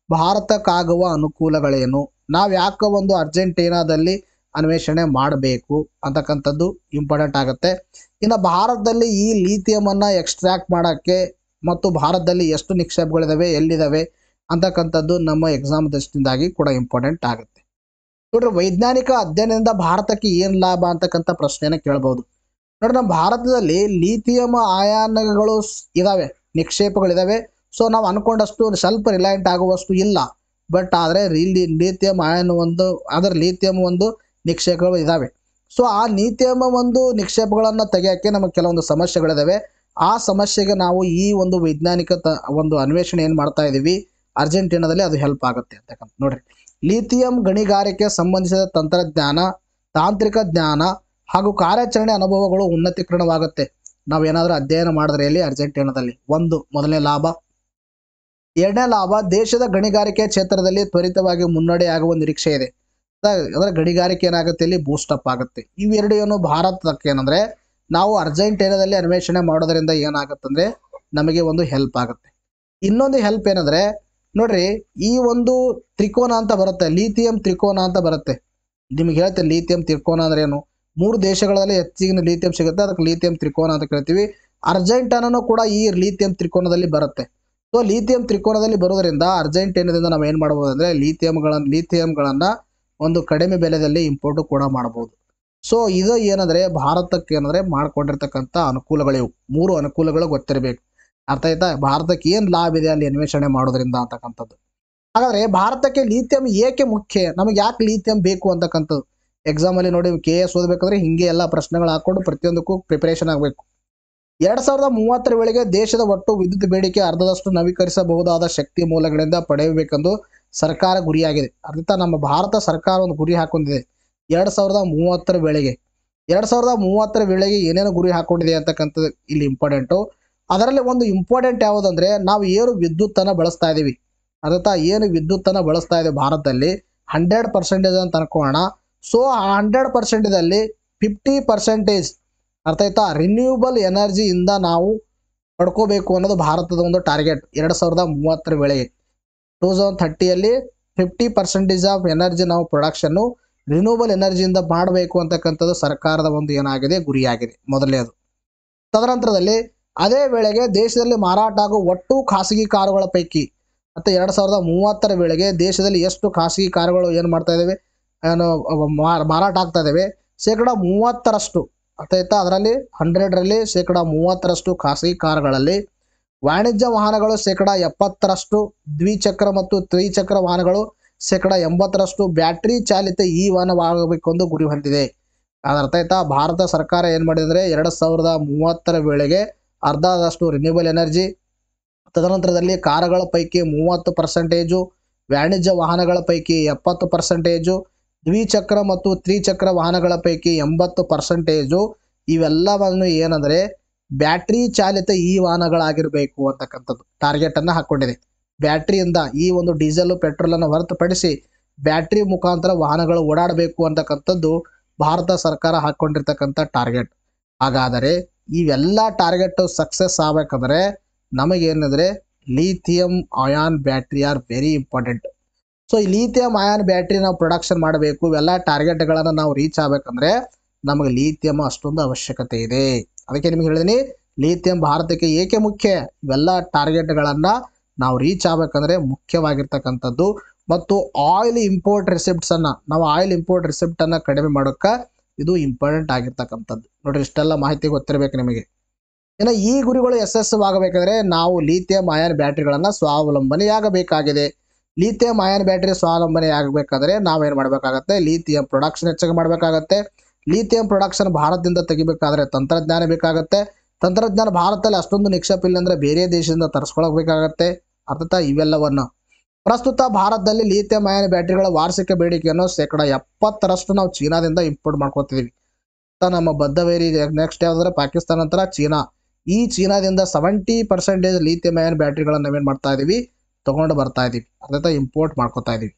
ಭಾರತಕ್ಕಾಗುವ ಅನುಕೂಲಗಳೇನು, ನಾವು ಯಾಕೆ ಒಂದು ಅರ್ಜೆಂಟೀನಾದಲ್ಲಿ ಅನ್ವೇಷಣೆ ಮಾಡಬೇಕು ಅಂತಕ್ಕಂಥದ್ದು ಇಂಪಾರ್ಟೆಂಟ್ ಆಗುತ್ತೆ. ಇನ್ನು ಭಾರತದಲ್ಲಿ ಈ ಲಿಥಿಯಮನ್ನು ಎಕ್ಸ್ಟ್ರಾಕ್ಟ್ ಮಾಡೋಕ್ಕೆ ಮತ್ತು ಭಾರತದಲ್ಲಿ ಎಷ್ಟು ನಿಕ್ಷೇಪಗಳಿದ್ದಾವೆ, ಎಲ್ಲಿದ್ದಾವೆ ಅಂತಕ್ಕಂಥದ್ದು ನಮ್ಮ ಎಕ್ಸಾಮ್ ದೃಷ್ಟಿಯಿಂದಾಗಿ ಕೂಡ ಇಂಪಾರ್ಟೆಂಟ್ ಆಗುತ್ತೆ. ನೋಡ್ರಿ, ವೈಜ್ಞಾನಿಕ ಅಧ್ಯಯನದಿಂದ ಭಾರತಕ್ಕೆ ಏನು ಲಾಭ ಅಂತಕ್ಕಂಥ ಪ್ರಶ್ನೆಯನ್ನು ಕೇಳ್ಬೋದು. ನೋಡ್ರಿ, ನಮ್ಮ ಭಾರತದಲ್ಲಿ ಲಿಥಿಯಂ ಅಯಾನ್ಗಳು ಇದ್ದಾವೆ, ನಿಕ್ಷೇಪಗಳಿದ್ದಾವೆ. ಸೊ ನಾವು ಅನ್ಕೊಂಡಷ್ಟು ಸ್ವಲ್ಪ ರಿಲಯಂಟ್ ಆಗುವಷ್ಟು ಇಲ್ಲ. ಬಟ್ ಆದರೆ ಲಿಥಿಯಂ ಅಯಾನ್ ಒಂದು ಅದರ ಲಿಥಿಯಂ ಒಂದು ನಿಕ್ಷೇಪಗಳು ಇದ್ದಾವೆ. ಸೊ ಆ ಲಿಥಿಯಂ ಒಂದು ನಿಕ್ಷೇಪಗಳನ್ನು ತೆಗೆಯೋಕ್ಕೆ ನಮಗೆ ಕೆಲವೊಂದು ಸಮಸ್ಯೆಗಳಿದ್ದಾವೆ. ಆ ಸಮಸ್ಯೆಗೆ ನಾವು ಈ ಒಂದು ವೈಜ್ಞಾನಿಕ ಒಂದು ಅನ್ವೇಷಣೆ ಏನು ಮಾಡ್ತಾ ಇದ್ದೀವಿ ಅರ್ಜೆಂಟೀನಾದಲ್ಲಿ, ಅದು ಹೆಲ್ಪ್ ಆಗುತ್ತೆ ಅಂತಕ್ಕಂಥ. ನೋಡ್ರಿ, ಲಿಥಿಯಂ ಗಣಿಗಾರಿಕೆ ಸಂಬಂಧಿಸಿದ ತಂತ್ರಜ್ಞಾನ, ತಾಂತ್ರಿಕ ಜ್ಞಾನ ಹಾಗೂ ಕಾರ್ಯಾಚರಣೆ ಅನುಭವಗಳು ಉನ್ನತೀಕರಣವಾಗುತ್ತೆ ನಾವೇನಾದರೂ ಅಧ್ಯಯನ ಮಾಡಿದ್ರೆ ಇಲ್ಲಿ ಅರ್ಜೆಂಟೀನಾದಲ್ಲಿ. ಒಂದು ಮೊದಲನೇ ಲಾಭ. ಎರಡನೇ ಲಾಭ, ದೇಶದ ಗಣಿಗಾರಿಕೆ ಕ್ಷೇತ್ರದಲ್ಲಿ ತ್ವರಿತವಾಗಿ ಮುನ್ನಡೆಯಾಗುವ ನಿರೀಕ್ಷೆ ಇದೆ. ಅದರ ಗಣಿಗಾರಿಕೆ ಏನಾಗುತ್ತೆ ಇಲ್ಲಿ ಬೂಸ್ಟಪ್ ಆಗುತ್ತೆ. ಇವೆರಡು ಏನು ಭಾರತಕ್ಕೆ ಏನಂದ್ರೆ ನಾವು ಅರ್ಜೆಂಟೀನಾದಲ್ಲಿ ಅನ್ವೇಷಣೆ ಮಾಡೋದ್ರಿಂದ ಏನಾಗುತ್ತಂದ್ರೆ ನಮಗೆ ಒಂದು ಹೆಲ್ಪ್ ಆಗುತ್ತೆ. ಇನ್ನೊಂದು ಹೆಲ್ಪ್ ಏನಂದ್ರೆ ನೋಡ್ರಿ, ಈ ಒಂದು ತ್ರಿಕೋನ ಅಂತ ಬರುತ್ತೆ, ಲಿಥಿಯಂ ತ್ರಿಕೋನ ಅಂತ ಬರುತ್ತೆ. ನಿಮ್ಗೆ ಹೇಳ್ತೇನೆ ಲಿಥಿಯಂ ತ್ರಿಕೋನ ಅಂದ್ರೆ ಏನು. 3 ದೇಶಗಳಲ್ಲಿ ಹೆಚ್ಚಿನ ಲಿಥಿಯಂ ಸಿಗುತ್ತೆ, ಅದಕ್ಕೆ ಲಿಥಿಯಂ ತ್ರಿಕೋನ ಅಂತ ಕರಿತೀವಿ. ಅರ್ಜೆಂಟೀನಾನು ಕೂಡ ಈ ಲಿಥಿಯಂ ತ್ರಿಕೋನದಲ್ಲಿ ಬರುತ್ತೆ. ಸೊ ಲಿಥಿಯಂ ತ್ರಿಕೋನದಲ್ಲಿ ಬರೋದ್ರಿಂದ ಅರ್ಜೆಂಟೀನಾದಿಂದ ನಾವು ಏನು ಮಾಡ್ಬೋದು ಅಂದರೆ ಲಿಥಿಯಂಗಳನ್ನ ಒಂದು ಕಡಿಮೆ ಬೆಲೆಯಲ್ಲಿ ಇಂಪೋರ್ಟ್ ಕೂಡ ಮಾಡ್ಬೋದು. ಸೊ ಇದು ಏನಂದರೆ ಭಾರತಕ್ಕೆ ಏನಂದರೆ ಮಾಡ್ಕೊಂಡಿರ್ತಕ್ಕಂಥ ಅನುಕೂಲಗಳಿವು. 3 ಅನುಕೂಲಗಳು ಗೊತ್ತಿರಬೇಕು. ಅರ್ಥ ಆಯ್ತಾ? ಭಾರತಕ್ಕೆ ಏನು ಲಾಭ ಇದೆ ಅಲ್ಲಿ ಅನ್ವೇಷಣೆ ಮಾಡೋದ್ರಿಂದ ಅಂತಕ್ಕಂಥದ್ದು. ಹಾಗಾದರೆ ಭಾರತಕ್ಕೆ ಲಿಥಿಯಂ ಏಕೆ ಮುಖ್ಯ, ನಮಗೆ ಯಾಕೆ ಲಿಥಿಯಂ ಬೇಕು ಅಂತಕ್ಕಂಥದ್ದು. ಎಕ್ಸಾಮಲ್ಲಿ ನೋಡಿ KS ಓದಬೇಕಾದ್ರೆ ಹಿಂಗೆ ಎಲ್ಲ ಪ್ರಶ್ನೆಗಳು ಹಾಕ್ಕೊಂಡು ಪ್ರತಿಯೊಂದಕ್ಕೂ ಪ್ರಿಪರೇಷನ್ ಆಗಬೇಕು. 2030ರ ವೇಳೆಗೆ ದೇಶದ ಒಟ್ಟು ವಿದ್ಯುತ್ ಬೇಡಿಕೆ ಅರ್ಧದಷ್ಟು ನವೀಕರಿಸಬಹುದಾದ ಶಕ್ತಿ ಮೂಲಗಳಿಂದ ಪಡೆಯಬೇಕೆಂದು ಸರ್ಕಾರ ಗುರಿಯಾಗಿದೆ. ಅರ್ಥ ನಮ್ಮ ಭಾರತ ಸರ್ಕಾರ ಒಂದು ಗುರಿ ಹಾಕೊಂಡಿದೆ 2030ರ ವೇಳೆಗೆ. 2030ರ ವೇಳೆಗೆ ಏನೇನು ಗುರಿ ಹಾಕೊಂಡಿದೆ ಅಂತಕ್ಕಂಥದ್ದು ಇಲ್ಲಿ ಇಂಪಾರ್ಟೆಂಟು. ಅದರಲ್ಲಿ ಒಂದು ಇಂಪಾರ್ಟೆಂಟ್ ಯಾವುದಂದ್ರೆ ನಾವು ಏನು ವಿದ್ಯುತ್ತನ್ನು ಬಳಸ್ತಾ ಇದ್ದೀವಿ, ಅರ್ಥ ಏನು ವಿದ್ಯುತ್ತನ್ನು ಬಳಸ್ತಾ ಇದ್ದೀವಿ ಭಾರತದಲ್ಲಿ 100% ಅಂತ ಅನ್ಕೋಣ. ಸೊ ಆ 100%ದಲ್ಲಿ 50% ಅರ್ಥ ಆಯ್ತಾ ರಿನ್ಯೂಬಲ್ ಎನರ್ಜಿಯಿಂದ ನಾವು ಪಡ್ಕೋಬೇಕು ಅನ್ನೋದು ಭಾರತದ ಒಂದು ಟಾರ್ಗೆಟ್ 2030ರ ವೇಳೆಗೆ. 2030ಯಲ್ಲಿ 50% ಆಫ್ ಎನರ್ಜಿ ನಾವು ಪ್ರೊಡಕ್ಷನ್ನು ರಿನ್ಯೂಬಲ್ ಎನರ್ಜಿಯಿಂದ ಮಾಡಬೇಕು ಅಂತಕ್ಕಂಥದ್ದು ಸರ್ಕಾರದ ಒಂದು ಏನಾಗಿದೆ ಗುರಿಯಾಗಿದೆ ಮೊದಲನೇದು. ತದನಂತರದಲ್ಲಿ ಅದೇ ವೇಳೆಗೆ ದೇಶದಲ್ಲಿ ಮಾರಾಟ ಆಗುವ ಒಟ್ಟು ಖಾಸಗಿ ಕಾರುಗಳ ಪೈಕಿ ಮತ್ತು 2030ರ ವೇಳೆಗೆ ದೇಶದಲ್ಲಿ ಎಷ್ಟು ಖಾಸಗಿ ಕಾರುಗಳು ಏನು ಮಾಡ್ತಾ ಇದ್ದಾವೆ ಮಾರಾಟ ಆಗ್ತಾ ಇದ್ದಾವೆ 30% ಅರ್ಥ ಆಯ್ತಾ. ಅದರಲ್ಲಿ 100ರಲ್ಲಿ 30% ಖಾಸಗಿ ಕಾರುಗಳಲ್ಲಿ, ವಾಣಿಜ್ಯ ವಾಹನಗಳು 70%, ದ್ವಿಚಕ್ರ ಮತ್ತು ತ್ರಿಚಕ್ರ ವಾಹನಗಳು 80%, ಬ್ಯಾಟ್ರಿ ಚಾಲಿತ ಈ ವಾಹನವಾಗಬೇಕು ಎಂದು ಗುರಿ ಹೊಂದಿದೆ. ಅದರ್ಥ ಆಯ್ತಾ. ಭಾರತ ಸರ್ಕಾರ ಏನು ಮಾಡಿದರೆ 2030ರ ವೇಳೆಗೆ ಅರ್ಧದಷ್ಟು ರಿನ್ಯೂಬಲ್ ಎನರ್ಜಿ, ತದನಂತರದಲ್ಲಿ ಕಾರುಗಳ ಪೈಕಿ 30%, ವಾಣಿಜ್ಯ ವಾಹನಗಳ ಪೈಕಿ 70%, ದ್ವಿಚಕ್ರ ಮತ್ತು ತ್ರಿಚಕ್ರ ವಾಹನಗಳ ಪೈಕಿ 80%, ಇವೆಲ್ಲವನ್ನು ಏನಂದರೆ ಬ್ಯಾಟ್ರಿ ಚಾಲಿತ ಈ ವಾಹನಗಳಾಗಿರಬೇಕು ಅಂತಕ್ಕಂಥದ್ದು ಟಾರ್ಗೆಟನ್ನು ಹಾಕ್ಕೊಂಡಿದೆ. ಬ್ಯಾಟ್ರಿಯಿಂದ ಈ ಒಂದು ಡೀಸೆಲ್ ಪೆಟ್ರೋಲನ್ನು ಹೊರತುಪಡಿಸಿ ಬ್ಯಾಟ್ರಿ ಮುಖಾಂತರ ವಾಹನಗಳು ಓಡಾಡಬೇಕು ಅಂತಕ್ಕಂಥದ್ದು ಭಾರತ ಸರ್ಕಾರ ಹಾಕ್ಕೊಂಡಿರ್ತಕ್ಕಂಥ ಟಾರ್ಗೆಟ್. ಹಾಗಾದರೆ ಇವೆಲ್ಲ ಟಾರ್ಗೆಟ್ ಸಕ್ಸಸ್ ಆಗಬೇಕಂದ್ರೆ ನಮಗೇನಿದ್ರೆ lithium ion battery are very important. So ಈ ಲಿಥಿಯಂ ಅಯಾನ್ ಬ್ಯಾಟ್ರಿ ನಾವು ಪ್ರೊಡಕ್ಷನ್ ಮಾಡಬೇಕು, ಇವೆಲ್ಲ ಟಾರ್ಗೆಟ್ಗಳನ್ನು ನಾವು ರೀಚ್ ಆಗಬೇಕಂದ್ರೆ ನಮಗೆ ಲಿಥಿಯಂ ಅಷ್ಟೊಂದು ಅವಶ್ಯಕತೆ ಇದೆ. ಅದಕ್ಕೆ ನಿಮಗೆ ಹೇಳಿದೀನಿ ಲಿಥಿಯಂ ಭಾರತಕ್ಕೆ ಏಕೆ ಮುಖ್ಯ, ಇವೆಲ್ಲ ಟಾರ್ಗೆಟ್ಗಳನ್ನು ನಾವು ರೀಚ್ ಆಗಬೇಕಂದ್ರೆ ಮುಖ್ಯವಾಗಿರ್ತಕ್ಕಂಥದ್ದು. ಮತ್ತು ಆಯಿಲ್ ಇಂಪೋರ್ಟ್ ರಿಸಿಪ್ಟ್ಸನ್ನು ನಾವು ಆಯಿಲ್ ಇಂಪೋರ್ಟ್ ರಿಸಿಪ್ಟನ್ನು ಕಡಿಮೆ ಮಾಡೋಕ್ಕೆ ಇದು ಇಂಪಾರ್ಟೆಂಟ್ ಆಗಿರ್ತಕ್ಕಂಥದ್ದು. ನೋಡಿರಿ, ಇಷ್ಟೆಲ್ಲ ಮಾಹಿತಿ ಗೊತ್ತಿರಬೇಕು ನಿಮಗೆ. ಇನ್ನು ಈ ಗುರಿಗಳು ಯಶಸ್ವಿಯಾಗಬೇಕಾದ್ರೆ ನಾವು ಲಿಥಿಯಂ ಅಯಾನ್ ಬ್ಯಾಟ್ರಿಗಳನ್ನು ಸ್ವಾವಲಂಬನೆಯಾಗಬೇಕಾಗಿದೆ. ಲಿಥಿಯಂ ಅಯಾನ್ ಬ್ಯಾಟ್ರಿ ಸ್ವಾವಲಂಬನೆ ಆಗಬೇಕಾದ್ರೆ ನಾವೇನು ಮಾಡಬೇಕಾಗತ್ತೆ, ಲಿಥಿಯಂ ಪ್ರೊಡಕ್ಷನ್ ಹೆಚ್ಚಾಗಿ ಮಾಡಬೇಕಾಗತ್ತೆ. ಲಿಥಿಯಂ ಪ್ರೊಡಕ್ಷನ್ ಭಾರತದಿಂದ ತೆಗಿಬೇಕಾದ್ರೆ ತಂತ್ರಜ್ಞಾನ ಬೇಕಾಗುತ್ತೆ. ತಂತ್ರಜ್ಞಾನ ಭಾರತದಲ್ಲಿ ಅಷ್ಟೊಂದು ನಿಕ್ಷೇಪ ಇಲ್ಲ ಅಂದರೆ ಬೇರೆ ದೇಶದಿಂದ ತರಿಸ್ಕೊಳ್ಬೇಕಾಗತ್ತೆ. ಅರ್ಥಾತ್ ಇವೆಲ್ಲವನ್ನು ಪ್ರಸ್ತುತ ಭಾರತದಲ್ಲಿ ಲಿಥಿಯಂ ಅಯಾನ್ ಬ್ಯಾಟ್ರಿಗಳ ವಾರ್ಷಿಕ ಬೇಡಿಕೆಯನ್ನು 70% ನಾವು ಚೀನಾದಿಂದ ಇಂಪೋರ್ಟ್ ಮಾಡ್ಕೊತಿದ್ದೀವಿ. ನಮ್ಮ ಬದ್ಧವೈರಿ ನೆಕ್ಸ್ಟ್ ಯಾವುದಂದ್ರೆ ಪಾಕಿಸ್ತಾನ ನಂತರ ಚೀನಾ. ಈ ಚೀನಾದಿಂದ 70% ಲಿಥಿಯಂ ಅಯಾನ್ ಬ್ಯಾಟ್ರಿಗಳನ್ನು ನಾವೇನು ಮಾಡ್ತಾ ಇದ್ದೀವಿ ತಗೊಂಡು ಬರ್ತಾ ಇದ್ದೀವಿ, ಅರ್ಥಾತ್ ಇಂಪೋರ್ಟ್ ಮಾಡ್ಕೊತಾ ಇದ್ದೀವಿ.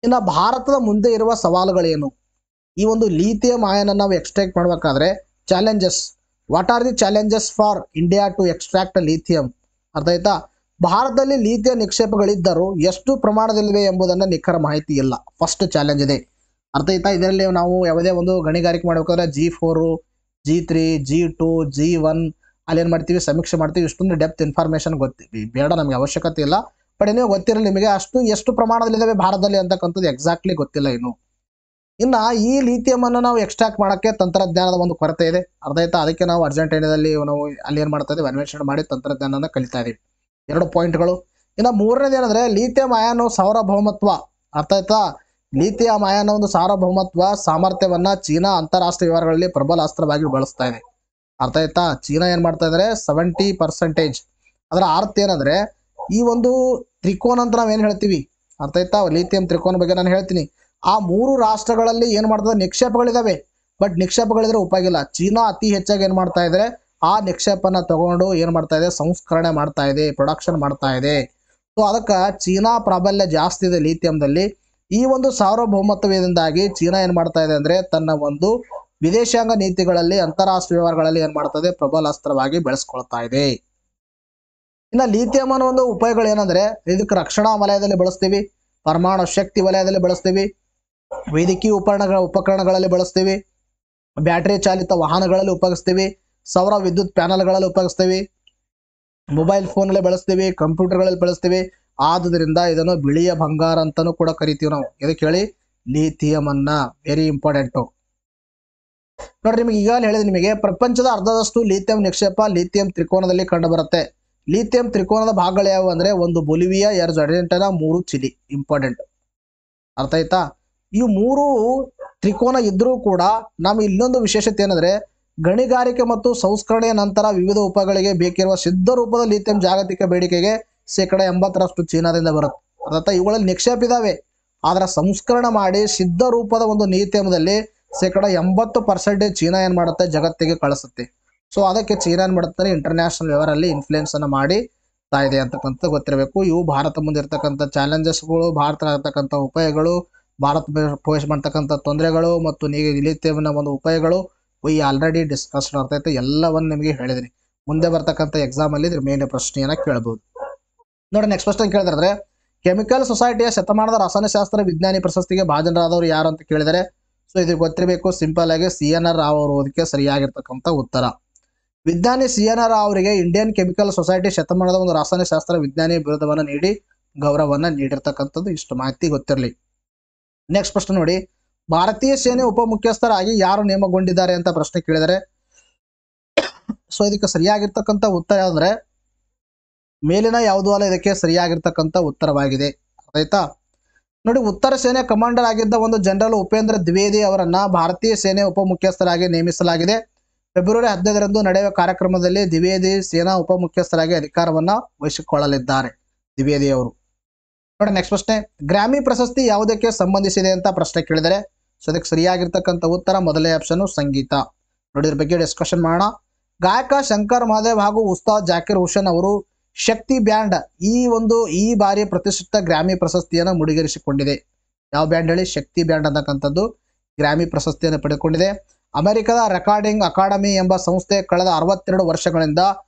ಇನ್ನು ಭಾರತದ ಮುಂದೆ ಇರುವ ಸವಾಲುಗಳೇನು, ಈ ಒಂದು ಲಿಥಿಯಂ ಅಯಾನ್ ನಾವು ಎಕ್ಸ್ಟ್ರಾಕ್ಟ್ ಮಾಡಬೇಕಾದ್ರೆ challenges, what are the challenges for India to extract lithium. ಅರ್ಥ ಆಯ್ತಾ. ಭಾರತದಲ್ಲಿ ಲಿಥಿಯಂ ನಿಕ್ಷೇಪಗಳಿದ್ದರೂ ಎಷ್ಟು ಪ್ರಮಾಣದಲ್ಲಿವೆ ಎಂಬುದನ್ನು ನಿಖರ ಮಾಹಿತಿ ಇಲ್ಲ. ಫಸ್ಟ್ ಚಾಲೆಂಜ್ ಇದೆ. ಅರ್ಥ ಆಯ್ತಾ. ಇದರಲ್ಲಿ ನಾವು ಯಾವುದೇ ಒಂದು ಗಣಿಗಾರಿಕೆ ಮಾಡಬೇಕಾದ್ರೆ G4, G3, G2, G1 ಅಲ್ಲೇನು ಮಾಡ್ತೀವಿ ಸಮೀಕ್ಷೆ ಮಾಡ್ತೀವಿ. ಇಷ್ಟೊಂದು ಡೆಪ್ತ್ ಇನ್ಫಾರ್ಮೇಷನ್ ಬೇಡ, ನಮಗೆ ಅವಶ್ಯಕತೆ ಇಲ್ಲ. ಬಟ್ ನೀವು ಗೊತ್ತಿರಲಿ ನಿಮಗೆ ಎಷ್ಟು ಪ್ರಮಾಣದಲ್ಲಿದ್ದಾವೆ ಭಾರತದಲ್ಲಿ ಅಂತಕ್ಕಂಥದ್ದು ಎಕ್ಸಾಕ್ಟ್ಲಿ ಗೊತ್ತಿಲ್ಲ ಇನ್ನು. ಇನ್ನು ಈ ಲಿಥಿಯಮನ್ನು ನಾವು ಎಕ್ಸ್ಟ್ರಾಕ್ಟ್ ಮಾಡೋಕ್ಕೆ ತಂತ್ರಜ್ಞಾನದ ಒಂದು ಕೊರತೆ ಇದೆ. ಅರ್ಥ ಆಯ್ತಾ. ಅದಕ್ಕೆ ನಾವು ಅರ್ಜೆಂಟೀನಾದಲ್ಲಿ ನಾವು ಅಲ್ಲಿ ಏನು ಮಾಡ್ತಾ ಇದ್ದೀವಿ ಅನ್ವೇಷಣೆ ಮಾಡಿ ತಂತ್ರಜ್ಞಾನನ ಕಲಿತಾ ಇದ್ದೀವಿ. 2 ಪಾಯಿಂಟ್ಗಳು. ಇನ್ನು ಮೂರನೇದು ಏನಂದ್ರೆ ಲಿಥಿಯಂ ಅಯಾನು ಸಾರ್ವಭೌಮತ್ವ. ಅರ್ಥ ಆಯ್ತಾ? ಲಿಥಿಯಂ ಅಯಾನ ಒಂದು ಸಾರ್ವಭೌಮತ್ವ ಸಾಮರ್ಥ್ಯವನ್ನ ಚೀನಾ ಅಂತಾರಾಷ್ಟ್ರೀಯ ವ್ಯವಹಾರಗಳಲ್ಲಿ ಪ್ರಬಲ ಅಸ್ತ್ರವಾಗಿ ಬಳಸ್ತಾ ಇದೆ. ಅರ್ಥ ಆಯ್ತಾ? ಚೀನಾ ಏನ್ ಮಾಡ್ತಾ ಇದ್ದಾರೆ 70%. ಅದರ ಅರ್ಥ ಏನಂದ್ರೆ ಈ ಒಂದು ತ್ರಿಕೋನ ಅಂತ ನಾವೇನು ಹೇಳ್ತೀವಿ, ಅರ್ಥ ಆಯ್ತಾ? ಲಿಥಿಯಂ ತ್ರಿಕೋನ ಬಗ್ಗೆ ನಾನು ಹೇಳ್ತೀನಿ. ಆ 3 ರಾಷ್ಟ್ರಗಳಲ್ಲಿ ಏನ್ ಮಾಡ್ತದೆ, ನಿಕ್ಷೇಪಗಳಿದಾವೆ. ಬಟ್ ನಿಕ್ಷೇಪಗಳಿದ್ರೆ ಉಪಯೋಗ ಇಲ್ಲ. ಚೀನಾ ಅತಿ ಹೆಚ್ಚಾಗಿ ಏನ್ ಮಾಡ್ತಾ ಇದ್ರೆ ಆ ನಿಕ್ಷೇಪನ ತಗೊಂಡು ಏನ್ ಮಾಡ್ತಾ ಇದೆ, ಸಂಸ್ಕರಣೆ ಮಾಡ್ತಾ ಇದೆ, ಪ್ರೊಡಕ್ಷನ್ ಮಾಡ್ತಾ ಇದೆ. ಸೊ ಅದಕ್ಕೆ ಚೀನಾ ಪ್ರಾಬಲ್ಯ ಜಾಸ್ತಿ ಇದೆ ಲಿಥಿಯಂದಲ್ಲಿ. ಈ ಒಂದು ಸಾರ್ವಭೌಮತ್ವದಿಂದಾಗಿ ಚೀನಾ ಏನ್ ಮಾಡ್ತಾ ಇದೆ ಅಂದ್ರೆ ತನ್ನ ಒಂದು ವಿದೇಶಾಂಗ ನೀತಿಗಳಲ್ಲಿ ಅಂತಾರಾಷ್ಟ್ರೀಯ ವ್ಯವಹಾರಗಳಲ್ಲಿ ಏನ್ ಮಾಡ್ತಾ ಇದೆ, ಪ್ರಬಲ ಅಸ್ತ್ರವಾಗಿ ಬೆಳೆಸ್ಕೊಳ್ತಾ ಇದೆ. ಇನ್ನು ಲಿಥಿಯಂ ಅನ್ನೋ ಒಂದು ಉಪಯೋಗಗಳು ಏನಂದ್ರೆ ಇದಕ್ಕೆ ರಕ್ಷಣಾ ವಲಯದಲ್ಲಿ ಬಳಸ್ತೀವಿ, ಪರಮಾಣು ಶಕ್ತಿ ವಲಯದಲ್ಲಿ ಬಳಸ್ತೀವಿ, ವೈದ್ಯಕೀಯ ಉಪಕರಣಗಳಲ್ಲಿ ಬಳಸ್ತೀವಿ, ಬ್ಯಾಟರಿ ಚಾಲಿತ ವಾಹನಗಳಲ್ಲಿ ಉಪಯೋಗಿಸ್ತೀವಿ, ಸೌರ ವಿದ್ಯುತ್ ಪ್ಯಾನಲ್ಗಳಲ್ಲಿ ಉಪಯೋಗಿಸ್ತೀವಿ, ಮೊಬೈಲ್ ಫೋನಲ್ಲಿ ಬಳಸ್ತೀವಿ, ಕಂಪ್ಯೂಟರ್ಗಳಲ್ಲಿ ಬಳಸ್ತೀವಿ. ಆದುದರಿಂದ ಇದನ್ನು ಬಿಳಿಯ ಬಂಗಾರ ಅಂತಾನೂ ಕೂಡ ಕರಿತೀವಿ ನಾವು. ಇದಕ್ಕೆ ಹೇಳಿ ಲಿಥಿಯಂ ಅನ್ನ. ವೆರಿ ಇಂಪಾರ್ಟೆಂಟು ನೋಡ್ರಿ. ನಿಮಗೆ ಈಗಾಗಲೇ ಹೇಳಿದೆ, ನಿಮಗೆ ಪ್ರಪಂಚದ ಅರ್ಧದಷ್ಟು ಲಿಥಿಯಂ ನಿಕ್ಷೇಪ ಲಿಥಿಯಂ ತ್ರಿಕೋನದಲ್ಲಿ ಕಂಡು ಬರುತ್ತೆ. ಲಿಥಿಯಂ ತ್ರಿಕೋನದ ಭಾಗಗಳು ಯಾವುವು ಅಂದ್ರೆ 1 ಬೊಲಿವಿಯಾ, 2 ಅರ್ಜೆಂಟೈನಾ, 3 ಚಿಲಿ. ಇಂಪಾರ್ಟೆಂಟ್. ಅರ್ಥ ಆಯ್ತಾ? ಈ 3 ತ್ರಿಕೋನ ಇದ್ರೂ ಕೂಡ ನಮ್ಮ ಇನ್ನೊಂದು ವಿಶೇಷತೆ ಏನಂದ್ರೆ ಗಣಿಗಾರಿಕೆ ಮತ್ತು ಸಂಸ್ಕರಣೆಯ ನಂತರ ವಿವಿಧ ಉಪಗಳಿಗೆ ಬೇಕಿರುವ ಸಿದ್ಧ ರೂಪದ ಲಿಥಿಯಂ ಜಾಗತಿಕ ಬೇಡಿಕೆಗೆ 80% ಚೀನಾದಿಂದ ಬರುತ್ತೆ. ಅರ್ಥ? ಇವುಗಳಲ್ಲಿ ನಿಕ್ಷೇಪ ಇದಾವೆ, ಆದ್ರೆ ಸಂಸ್ಕರಣೆ ಮಾಡಿ ಸಿದ್ಧ ರೂಪದ ಒಂದು ಲಿಥಿಯಂದಲ್ಲಿ 80% ಚೀನಾ ಏನ್ ಮಾಡುತ್ತೆ, ಜಗತ್ತಿಗೆ ಕಳಿಸುತ್ತೆ. ಸೊ ಅದಕ್ಕೆ ಚೀನಾ ಏನ್ ಮಾಡುತ್ತಾರೆ, ಇಂಟರ್ನ್ಯಾಷನಲ್ ವ್ಯವಹಾರಲ್ಲಿ ಇನ್ಫ್ಲೂಯೆನ್ಸ್ ಅನ್ನು ಮಾಡಿ ಇದೆ ಅಂತಕ್ಕಂಥ ಗೊತ್ತಿರಬೇಕು. ಇವು ಭಾರತ ಮುಂದೆ ಇರ್ತಕ್ಕಂಥ ಚಾಲೆಂಜಸ್ಗಳು, ಭಾರತ ಇರ್ತಕ್ಕಂಥ ಉಪಾಯಗಳು, ಭಾರತ ಫೇಸ್ ಮಾಡ್ತಕ್ಕಂಥ ತೊಂದರೆಗಳು ಮತ್ತು ಲಿಥಿಯಂನ ಒಂದು ಉಪಾಯಗಳು ವಿ ಆಲ್ರೆಡಿ ಡಿಸ್ಕಸ್ಡ್. ಅರ್ಥ ಆಯ್ತು? ಎಲ್ಲವನ್ನು ನಿಮಗೆ ಹೇಳಿದ್ರಿ. ಮುಂದೆ ಬರ್ತಕ್ಕಂಥ ಎಕ್ಸಾಮ್ ಅಲ್ಲಿ ಇದ್ರ ಮೇಲೆ ಪ್ರಶ್ನೆಯನ್ನ ಕೇಳಬಹುದು. ನೋಡಿ, ನೆಕ್ಸ್ಟ್ ಕ್ವಶ್ಚನ್ ಕೇಳಿದ್ರೆ ಕೆಮಿಕಲ್ ಸೊಸೈಟಿಯ ಶತಮಾನದ ರಸಾಯನಶಾಸ್ತ್ರ ವಿಜ್ಞಾನಿ ಪ್ರಶಸ್ತಿಗೆ ಭಾಜನರಾದವರು ಯಾರು ಅಂತ ಕೇಳಿದರೆ, ಸೊ ಇದು ಗೊತ್ತಿರಬೇಕು. ಸಿಂಪಲ್ ಆಗಿ CNR ರಾವ್ ಅವರು ಅದಕ್ಕೆ ಸರಿಯಾಗಿರ್ತಕ್ಕಂಥ ಉತ್ತರ. ವಿಜ್ಞಾನಿ CNR ರಾವ್ ಅವರಿಗೆ ಇಂಡಿಯನ್ ಕೆಮಿಕಲ್ ಸೊಸೈಟಿ ಶತಮಾನದ ಒಂದು ರಸಾಯನಶಾಸ್ತ್ರ ವಿಜ್ಞಾನಿ ಬಿರುದವನ್ನು ನೀಡಿ ಗೌರವವನ್ನ ನೀಡಿರ್ತಕ್ಕಂಥದ್ದು. ಇಷ್ಟು ಮಾಹಿತಿ ಗೊತ್ತಿರಲಿ. ನೆಕ್ಸ್ಟ್ ಪ್ರಶ್ನೆ ನೋಡಿ, ಭಾರತೀಯ ಸೇನೆ ಉಪಮುಖ್ಯಸ್ಥರಾಗಿ ಯಾರು ನೇಮಕಗೊಂಡಿದ್ದಾರೆ ಅಂತ ಪ್ರಶ್ನೆ ಕೇಳಿದರೆ, ಸೊ ಇದಕ್ಕೆ ಸರಿಯಾಗಿರ್ತಕ್ಕಂಥ ಉತ್ತರ ಯಾವ್ದಂದ್ರೆ ಮೇಲಿನ ಯಾವುದೂ ಅಲ್ಲ ಇದಕ್ಕೆ ಸರಿಯಾಗಿರ್ತಕ್ಕಂಥ ಉತ್ತರವಾಗಿದೆ. ಆಯ್ತಾ? ನೋಡಿ, ಉತ್ತರ ಸೇನೆ ಕಮಾಂಡರ್ ಆಗಿದ್ದ ಒಂದು ಜನರಲ್ ಉಪೇಂದ್ರ ದ್ವಿವೇದಿ ಅವರನ್ನ ಭಾರತೀಯ ಸೇನೆ ಉಪಮುಖ್ಯಸ್ಥರಾಗಿ ನೇಮಿಸಲಾಗಿದೆ. ಫೆಬ್ರವರಿ 15ರಂದು ನಡೆಯುವ ಕಾರ್ಯಕ್ರಮದಲ್ಲಿ ದ್ವಿವೇದಿ ಸೇನಾ ಉಪಮುಖ್ಯಸ್ಥರಾಗಿ ಅಧಿಕಾರವನ್ನ ವಹಿಸಿಕೊಳ್ಳಲಿದ್ದಾರೆ. ದ್ವಿವೇದಿ ಅವರು. ನೋಡಿ, ನೆಕ್ಸ್ಟ್ ಪ್ರಶ್ನೆ, ಗ್ರಾಮಿ ಪ್ರಶಸ್ತಿ ಯಾವುದಕ್ಕೆ ಸಂಬಂಧಿಸಿದೆ ಅಂತ ಪ್ರಶ್ನೆ ಕೇಳಿದರೆ, ಸೊ ಅದಕ್ಕೆ ಸರಿಯಾಗಿರ್ತಕ್ಕಂಥ ಉತ್ತರ ಮೊದಲನೇ ಆಪ್ಷನ್ ಸಂಗೀತ. ನೋಡಿ, ಇದ್ರ ಬಗ್ಗೆ ಡಿಸ್ಕಷನ್ ಮಾಡೋಣ. ಗಾಯಕ ಶಂಕರ್ ಮಹಾದೇವ್ ಹಾಗೂ ಉಸ್ತಾದ್ ಜಾಕಿರ್ ಹುಸೇನ್ ಅವರು ಶಕ್ತಿ ಬ್ಯಾಂಡ್ ಈ ಬಾರಿ ಪ್ರತಿಷ್ಠಿತ ಗ್ರಾಮಿ ಪ್ರಶಸ್ತಿಯನ್ನು ಮುಡಿಗೇರಿಸಿಕೊಂಡಿದೆ. ಯಾವ ಬ್ಯಾಂಡ್ ಹೇಳಿ? ಶಕ್ತಿ ಬ್ಯಾಂಡ್ ಅಂತಕ್ಕಂಥದ್ದು ಗ್ರಾಮಿ ಪ್ರಶಸ್ತಿಯನ್ನು ಪಡೆದುಕೊಂಡಿದೆ. ಅಮೆರಿಕದ ರೆಕಾರ್ಡಿಂಗ್ ಅಕಾಡೆಮಿ ಎಂಬ ಸಂಸ್ಥೆ ಕಳೆದ 62 ವರ್ಷಗಳಿಂದ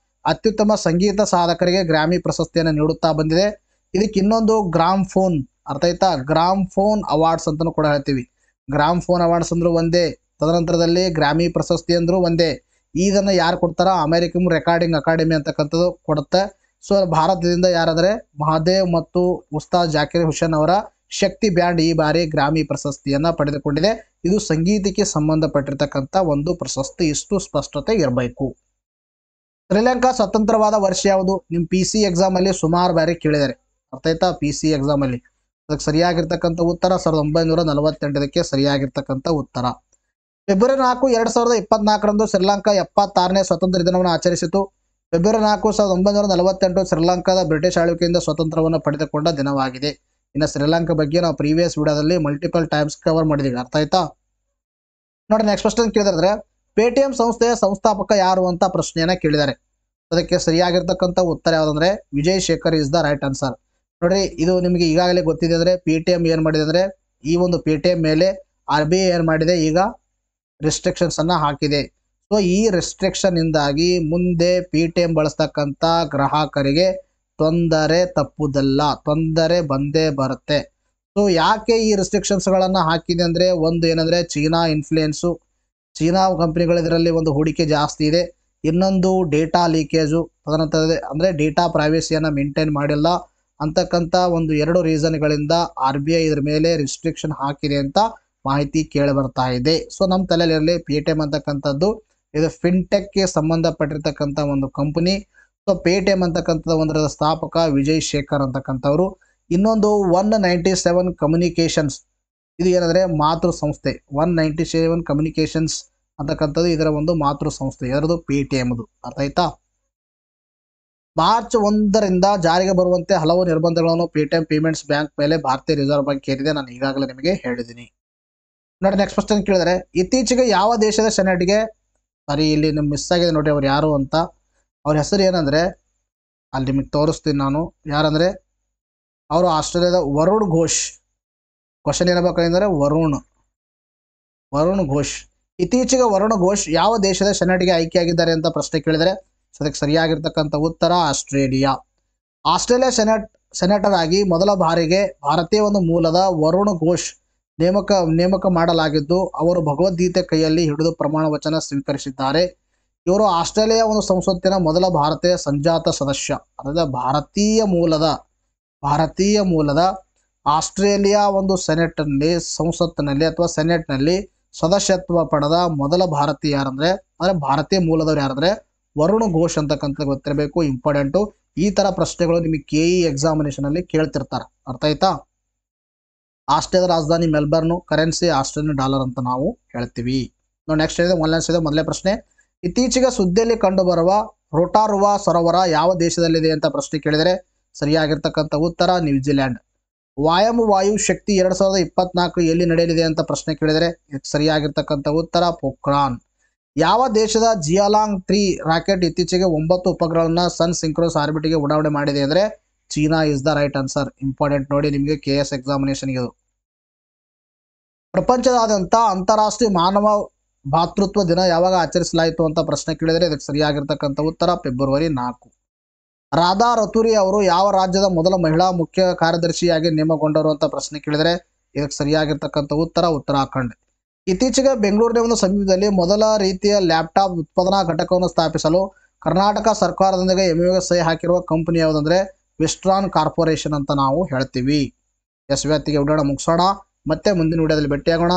ಅತ್ಯುತ್ತಮ ಸಂಗೀತ ಸಾಧಕರಿಗೆ ಗ್ರಾಮಿ ಪ್ರಶಸ್ತಿಯನ್ನು ನೀಡುತ್ತಾ ಬಂದಿದೆ. ಇದಕ್ಕೆ ಇನ್ನೊಂದು ಗ್ರಾಮ್ ಫೋನ್, ಅರ್ಥ ಆಯ್ತಾ? ಗ್ರಾಮ್ ಫೋನ್ ಅವಾರ್ಡ್ಸ್ ಅಂತಾನೂ ಕೂಡ ಹೇಳ್ತೀವಿ. ಗ್ರಾಮ್ ಫೋನ್ ಅವಾರ್ಡ್ಸ್ ಅಂದ್ರೂ ಒಂದೇ, ತದನಂತರದಲ್ಲಿ ಗ್ರಾಮಿ ಪ್ರಶಸ್ತಿ ಅಂದ್ರೂ ಒಂದೇ. ಇದನ್ನ ಯಾರು ಕೊಡ್ತಾರ? ಅಮೆರಿಕನ್ ರೆಕಾರ್ಡಿಂಗ್ ಅಕಾಡೆಮಿ ಅಂತಕ್ಕಂಥದ್ದು ಕೊಡುತ್ತೆ. ಸೊ ಭಾರತದಿಂದ ಯಾರಾದ್ರೆ ಮಹಾದೇವ್ ಮತ್ತು ಉಸ್ತಾದ್ ಜಾಕಿರ್ ಹುಸೇನ್ ಅವರ ಶಕ್ತಿ ಬ್ಯಾಂಡ್ ಈ ಬಾರಿ ಗ್ರಾಮಿ ಪ್ರಶಸ್ತಿಯನ್ನ ಪಡೆದುಕೊಂಡಿದೆ. ಇದು ಸಂಗೀತಕ್ಕೆ ಸಂಬಂಧಪಟ್ಟಿರ್ತಕ್ಕಂಥ ಒಂದು ಪ್ರಶಸ್ತಿ. ಇಷ್ಟು ಸ್ಪಷ್ಟತೆ ಇರಬೇಕು. ಶ್ರೀಲಂಕಾ ಸ್ವತಂತ್ರವಾದ ವರ್ಷ ಯಾವುದು? ನಿಮ್ PC ಎಕ್ಸಾಮ್ ಅಲ್ಲಿ ಸುಮಾರು ಬಾರಿ ಕೇಳಿದ್ದಾರೆ. ಅರ್ಥ ಆಯ್ತಾ? PC ಎಕ್ಸಾಮ್ ಅಲ್ಲಿ ಅದಕ್ಕೆ ಸರಿಯಾಗಿರ್ತಕ್ಕಂಥ ಉತ್ತರ 1948 ಸರಿಯಾಗಿರ್ತಕ್ಕಂಥ ಉತ್ತರ. ಫೆಬ್ರವರಿ 4, 2024ರಂದು ಶ್ರೀಲಂಕಾ 76ನೇ ಸ್ವಾತಂತ್ರ್ಯ ದಿನವನ್ನು ಆಚರಿಸಿತು. ಫೆಬ್ರವರಿ 4, 1948 ಶ್ರೀಲಂಕಾದ ಬ್ರಿಟಿಷ್ ಆಳ್ವಿಕೆಯಿಂದ ಸ್ವಾತಂತ್ರ್ಯವನ್ನು ಪಡೆದುಕೊಂಡ ದಿನವಾಗಿದೆ. ಇನ್ನು ಶ್ರೀಲಂಕಾ ಬಗ್ಗೆ ನಾವು ಪ್ರೀವಿಯಸ್ ವಿಡಿಯೋದಲ್ಲಿ ಮಲ್ಟಿಪಲ್ ಟೈಮ್ಸ್ ಕವರ್ ಮಾಡಿದೀವಿ. ಅರ್ಥ ಆಯ್ತಾ? ನೋಡಿ, ನೆಕ್ಸ್ಟ್ ಕ್ವಶ್ಚನ್ ಕೇಳಿದ್ರೆ ಪೇಟಿಎಂ ಸಂಸ್ಥೆಯ ಸಂಸ್ಥಾಪಕ ಯಾರು ಅಂತ ಪ್ರಶ್ನೆಯನ್ನ ಕೇಳಿದ್ದಾರೆ. ಅದಕ್ಕೆ ಸರಿಯಾಗಿರ್ತಕ್ಕಂಥ ಉತ್ತರ ಯಾವುದಂದ್ರೆ Vijay Shekhar is the right answer. ನೋಡ್ರಿ, ಇದು ನಿಮಗೆ ಈಗಾಗಲೇ ಗೊತ್ತಿದೆ. ಅಂದ್ರೆ ಪೇಟಿಎಂ ಏನ್ ಮಾಡಿದೆ ಅಂದ್ರೆ ಈ ಒಂದು ಪೇಟಿಎಂ ಮೇಲೆ RBI ಏನ್ ಮಾಡಿದೆ, ಈಗ ರಿಸ್ಟ್ರಿಕ್ಷನ್ಸ್ ಅನ್ನ ಹಾಕಿದೆ. ಸೊ ಈ ರಿಸ್ಟ್ರಿಕ್ಷನ್ ಇಂದಾಗಿ ಮುಂದೆ ಪೇಟಿಎಂ ಬಳಸ್ತಕ್ಕಂಥ ಗ್ರಾಹಕರಿಗೆ ತೊಂದರೆ ತಪ್ಪುದಲ್ಲ, ತೊಂದರೆ ಬಂದೇ ಬರುತ್ತೆ. ಸೊ ಯಾಕೆ ಈ ರಿಸ್ಟ್ರಿಕ್ಷನ್ಸ್ ಗಳನ್ನ ಹಾಕಿದೆ ಅಂದ್ರೆ, ಒಂದು ಏನಂದ್ರೆ ಚೀನಾ ಇನ್ಫ್ಲೂಯೆನ್ಸು, ಚೀನಾ ಕಂಪನಿಗಳ ಇದರಲ್ಲಿ ಒಂದು ಹೂಡಿಕೆ ಜಾಸ್ತಿ ಇದೆ. ಇನ್ನೊಂದು ಡೇಟಾ ಲೀಕೇಜು, ತದನಂತರ ಅಂದ್ರೆ ಡೇಟಾ ಪ್ರೈವೇಸಿಯನ್ನು ಮೇಂಟೈನ್ ಮಾಡಿಲ್ಲ ಅಂತಕ್ಕಂಥ ಒಂದು 2 ರೀಸನ್ಗಳಿಂದ RBI ಇದ್ರ ಮೇಲೆ ರಿಸ್ಟ್ರಿಕ್ಷನ್ ಹಾಕಿದೆ ಅಂತ ಮಾಹಿತಿ ಕೇಳಿ ಬರ್ತಾ ಇದೆ. ಸೊ ನಮ್ಮ ತಲೆಯಲ್ಲಿ ಪೇಟಿಎಂ ಅಂತಕ್ಕಂಥದ್ದು ಇದು ಫಿನ್ಟೆಕ್ಗೆ ಸಂಬಂಧಪಟ್ಟಿರ್ತಕ್ಕಂಥ ಒಂದು ಕಂಪನಿ. ಸೊ ಪೇಟಿಎಂ ಅಂತಕ್ಕಂಥದ್ದು ಒಂದರ ಸ್ಥಾಪಕ ವಿಜಯ್ ಶೇಖರ್ ಅಂತಕ್ಕಂಥವ್ರು. ಇನ್ನೊಂದು 197 ಕಮ್ಯುನಿಕೇಷನ್ಸ್, ಇದು ಏನಂದರೆ ಮಾತೃ ಸಂಸ್ಥೆ. 197 ಕಮ್ಯುನಿಕೇಷನ್ಸ್ ಅಂತಕ್ಕಂಥದ್ದು ಇದರ ಒಂದು ಮಾತೃ ಸಂಸ್ಥೆ, ಅದರದು ಪೇಟಿಎಮ್ದು. ಅರ್ಥ ಆಯ್ತಾ? ಮಾರ್ಚ್ 1ರಿಂದ ಜಾರಿಗೆ ಬರುವಂತೆ ಹಲವು ನಿರ್ಬಂಧಗಳನ್ನು ಪೇಟಿಎಂ ಪೇಮೆಂಟ್ಸ್ ಬ್ಯಾಂಕ್ ಮೇಲೆ ಭಾರತೀಯ ರಿಸರ್ವ್ ಬ್ಯಾಂಕ್ ಹೇರಿದೆ. ನಾನು ಈಗಾಗಲೇ ನಿಮಗೆ ಹೇಳಿದ್ದೀನಿ. ನೋಡಿ, ನೆಕ್ಸ್ಟ್ ಕ್ವಶನ್ ಕೇಳಿದರೆ, ಇತ್ತೀಚೆಗೆ ಯಾವ ದೇಶದ ಸೆನೆಟ್ಗೆ, ಸಾರಿ ಇಲ್ಲಿ ನಿಮ್ಗೆ ಮಿಸ್ ಆಗಿದೆ ನೋಡಿ ಅವ್ರು ಯಾರು ಅಂತ. ಅವ್ರ ಹೆಸರು ಏನಂದರೆ, ಅಲ್ಲಿ ನಿಮಗೆ ತೋರಿಸ್ತೀನಿ ನಾನು ಯಾರಂದರೆ, ಅವರು ಆಸ್ಟ್ರೇಲಿಯಾದ ವರುಣ್ ಘೋಷ್. ಕ್ವಶನ್ ಏನಾಗಬೇಕಂದ್ರೆ ವರುಣ್ ಘೋಷ್. ಇತ್ತೀಚೆಗೆ ವರುಣ್ ಘೋಷ್ ಯಾವ ದೇಶದ ಸೆನೆಟ್ಗೆ ಆಯ್ಕೆಯಾಗಿದ್ದಾರೆ ಅಂತ ಪ್ರಶ್ನೆ ಕೇಳಿದರೆ, ಅದಕ್ಕೆ ಸರಿಯಾಗಿರ್ತಕ್ಕಂಥ ಉತ್ತರ ಆಸ್ಟ್ರೇಲಿಯಾ. ಆಸ್ಟ್ರೇಲಿಯಾ ಸೆನೆಟರ್ ಆಗಿ ಮೊದಲ ಬಾರಿಗೆ ಭಾರತೀಯ ಒಂದು ಮೂಲದ ವರುಣ್ ಘೋಷ್ ನೇಮಕ ಮಾಡಲಾಗಿದ್ದು, ಅವರು ಭಗವದ್ಗೀತೆ ಕೈಯಲ್ಲಿ ಹಿಡಿದು ಪ್ರಮಾಣ ವಚನ ಸ್ವೀಕರಿಸಿದ್ದಾರೆ. ಇವರು ಆಸ್ಟ್ರೇಲಿಯಾ ಒಂದು ಸಂಸತ್ತಿನ ಮೊದಲ ಭಾರತೀಯ ಸಂಜಾತ ಸದಸ್ಯ. ಅದಾದ ಭಾರತೀಯ ಮೂಲದ ಆಸ್ಟ್ರೇಲಿಯಾ ಒಂದು ಸಂಸತ್ತಿನಲ್ಲಿ ಅಥವಾ ಸೆನೆಟ್ನಲ್ಲಿ ಸದಸ್ಯತ್ವ ಪಡೆದ ಮೊದಲ ಭಾರತೀಯ ಯಾರಂದ್ರೆ, ಅಂದರೆ ಭಾರತೀಯ ಮೂಲದವ್ರು ಯಾರಂದ್ರೆ ವರುಣ್ ಘೋಷ್ ಅಂತಕ್ಕಂಥ ಗೊತ್ತಿರಬೇಕು. ಇಂಪಾರ್ಟೆಂಟು. ಈ ಥರ ಪ್ರಶ್ನೆಗಳು ನಿಮಗೆ KE ಎಕ್ಸಾಮಿನೇಷನ್ ಅಲ್ಲಿ ಕೇಳ್ತಿರ್ತಾರೆ. ಅರ್ಥ ಆಯ್ತಾ? ಆಸ್ಟ್ರೇಲಿಯಾದ ರಾಜಧಾನಿ ಮೆಲ್ಬರ್ನು, ಕರೆನ್ಸಿ ಆಸ್ಟ್ರೇಲಿಯನ್ ಡಾಲರ್ ಅಂತ ನಾವು ಹೇಳ್ತೀವಿ. ನೋಡಿ, ನೆಕ್ಸ್ಟ್ ಇದೆ ಮೊದಲನೇ ಪ್ರಶ್ನೆ. ಇತ್ತೀಚೆಗೆ ಸುದ್ದಿಯಲ್ಲಿ ಕಂಡುಬರುವ ರೋಟಾರುವ ಸರೋವರ ಯಾವ ದೇಶದಲ್ಲಿದೆ ಅಂತ ಪ್ರಶ್ನೆ ಕೇಳಿದರೆ, ಸರಿಯಾಗಿರ್ತಕ್ಕಂಥ ಉತ್ತರ ನ್ಯೂಜಿಲೆಂಡ್. ವಾಯು ಶಕ್ತಿ 2024 ಎಲ್ಲಿ ನಡೆಯಲಿದೆ ಅಂತ ಪ್ರಶ್ನೆ ಕೇಳಿದರೆ, ಸರಿಯಾಗಿರ್ತಕ್ಕಂಥ ಉತ್ತರ ಪೋಖ್ರಾನ್. ಯಾವ ದೇಶದ ಜಿಯಾಲಾಂಗ್ 3 ರಾಕೆಟ್ ಇತ್ತೀಚೆಗೆ 9 ಉಪಗ್ರಹಗಳನ್ನು ಸನ್ ಸಿಂಕ್ರೋಸ್ ಆರ್ಬಿಟ್ಗೆ ಉಡಾವಣೆ ಮಾಡಿದೆ ಅಂದರೆ, China is the right answer. Important ನೋಡಿ ನಿಮಗೆ KS ಎಕ್ಸಾಮಿನೇಷನ್ಗೆ. ಇದು ಪ್ರಪಂಚದಾದ್ಯಂತ ಅಂತಾರಾಷ್ಟ್ರೀಯ ಮಾನವ ಭಾತೃತ್ವ ದಿನ ಯಾವಾಗ ಆಚರಿಸಲಾಯಿತು ಅಂತ ಪ್ರಶ್ನೆ ಕೇಳಿದರೆ, ಇದಕ್ಕೆ ಸರಿಯಾಗಿರ್ತಕ್ಕಂಥ ಉತ್ತರ ಫೆಬ್ರವರಿ 4. ರಾಧಾ ರತುರಿ ಅವರು ಯಾವ ರಾಜ್ಯದ ಮೊದಲ ಮಹಿಳಾ ಮುಖ್ಯ ಕಾರ್ಯದರ್ಶಿಯಾಗಿ ನೇಮಕಗೊಂಡರು ಅಂತ ಪ್ರಶ್ನೆ ಕೇಳಿದರೆ, ಇದಕ್ಕೆ ಸರಿಯಾಗಿರ್ತಕ್ಕಂಥ ಉತ್ತರ ಉತ್ತರಾಖಂಡ್. ಇತ್ತೀಚೆಗೆ ಬೆಂಗಳೂರಿನ ಒಂದು ಸಮೀಪದಲ್ಲಿ ಮೊದಲ ರೀತಿಯ ಲ್ಯಾಪ್ಟಾಪ್ ಉತ್ಪಾದನಾ ಘಟಕವನ್ನು ಸ್ಥಾಪಿಸಲು ಕರ್ನಾಟಕ ಸರ್ಕಾರದೊಂದಿಗೆ MOU ಸಹಿ ಹಾಕಿರುವ ಕಂಪನಿ ಯಾವುದಂದ್ರೆ ವಿಸ್ಟ್ರಾನ್ ಕಾರ್ಪೊರೇಷನ್ ಅಂತ ನಾವು ಹೇಳ್ತೀವಿ. ಇವತ್ತಿಗೆ ವಿಡಿಯೋನ ಮುಗಿಸೋಣ, ಮತ್ತೆ ಮುಂದಿನ ವಿಡಿಯೋದಲ್ಲಿ ಭೇಟಿಯಾಗೋಣ.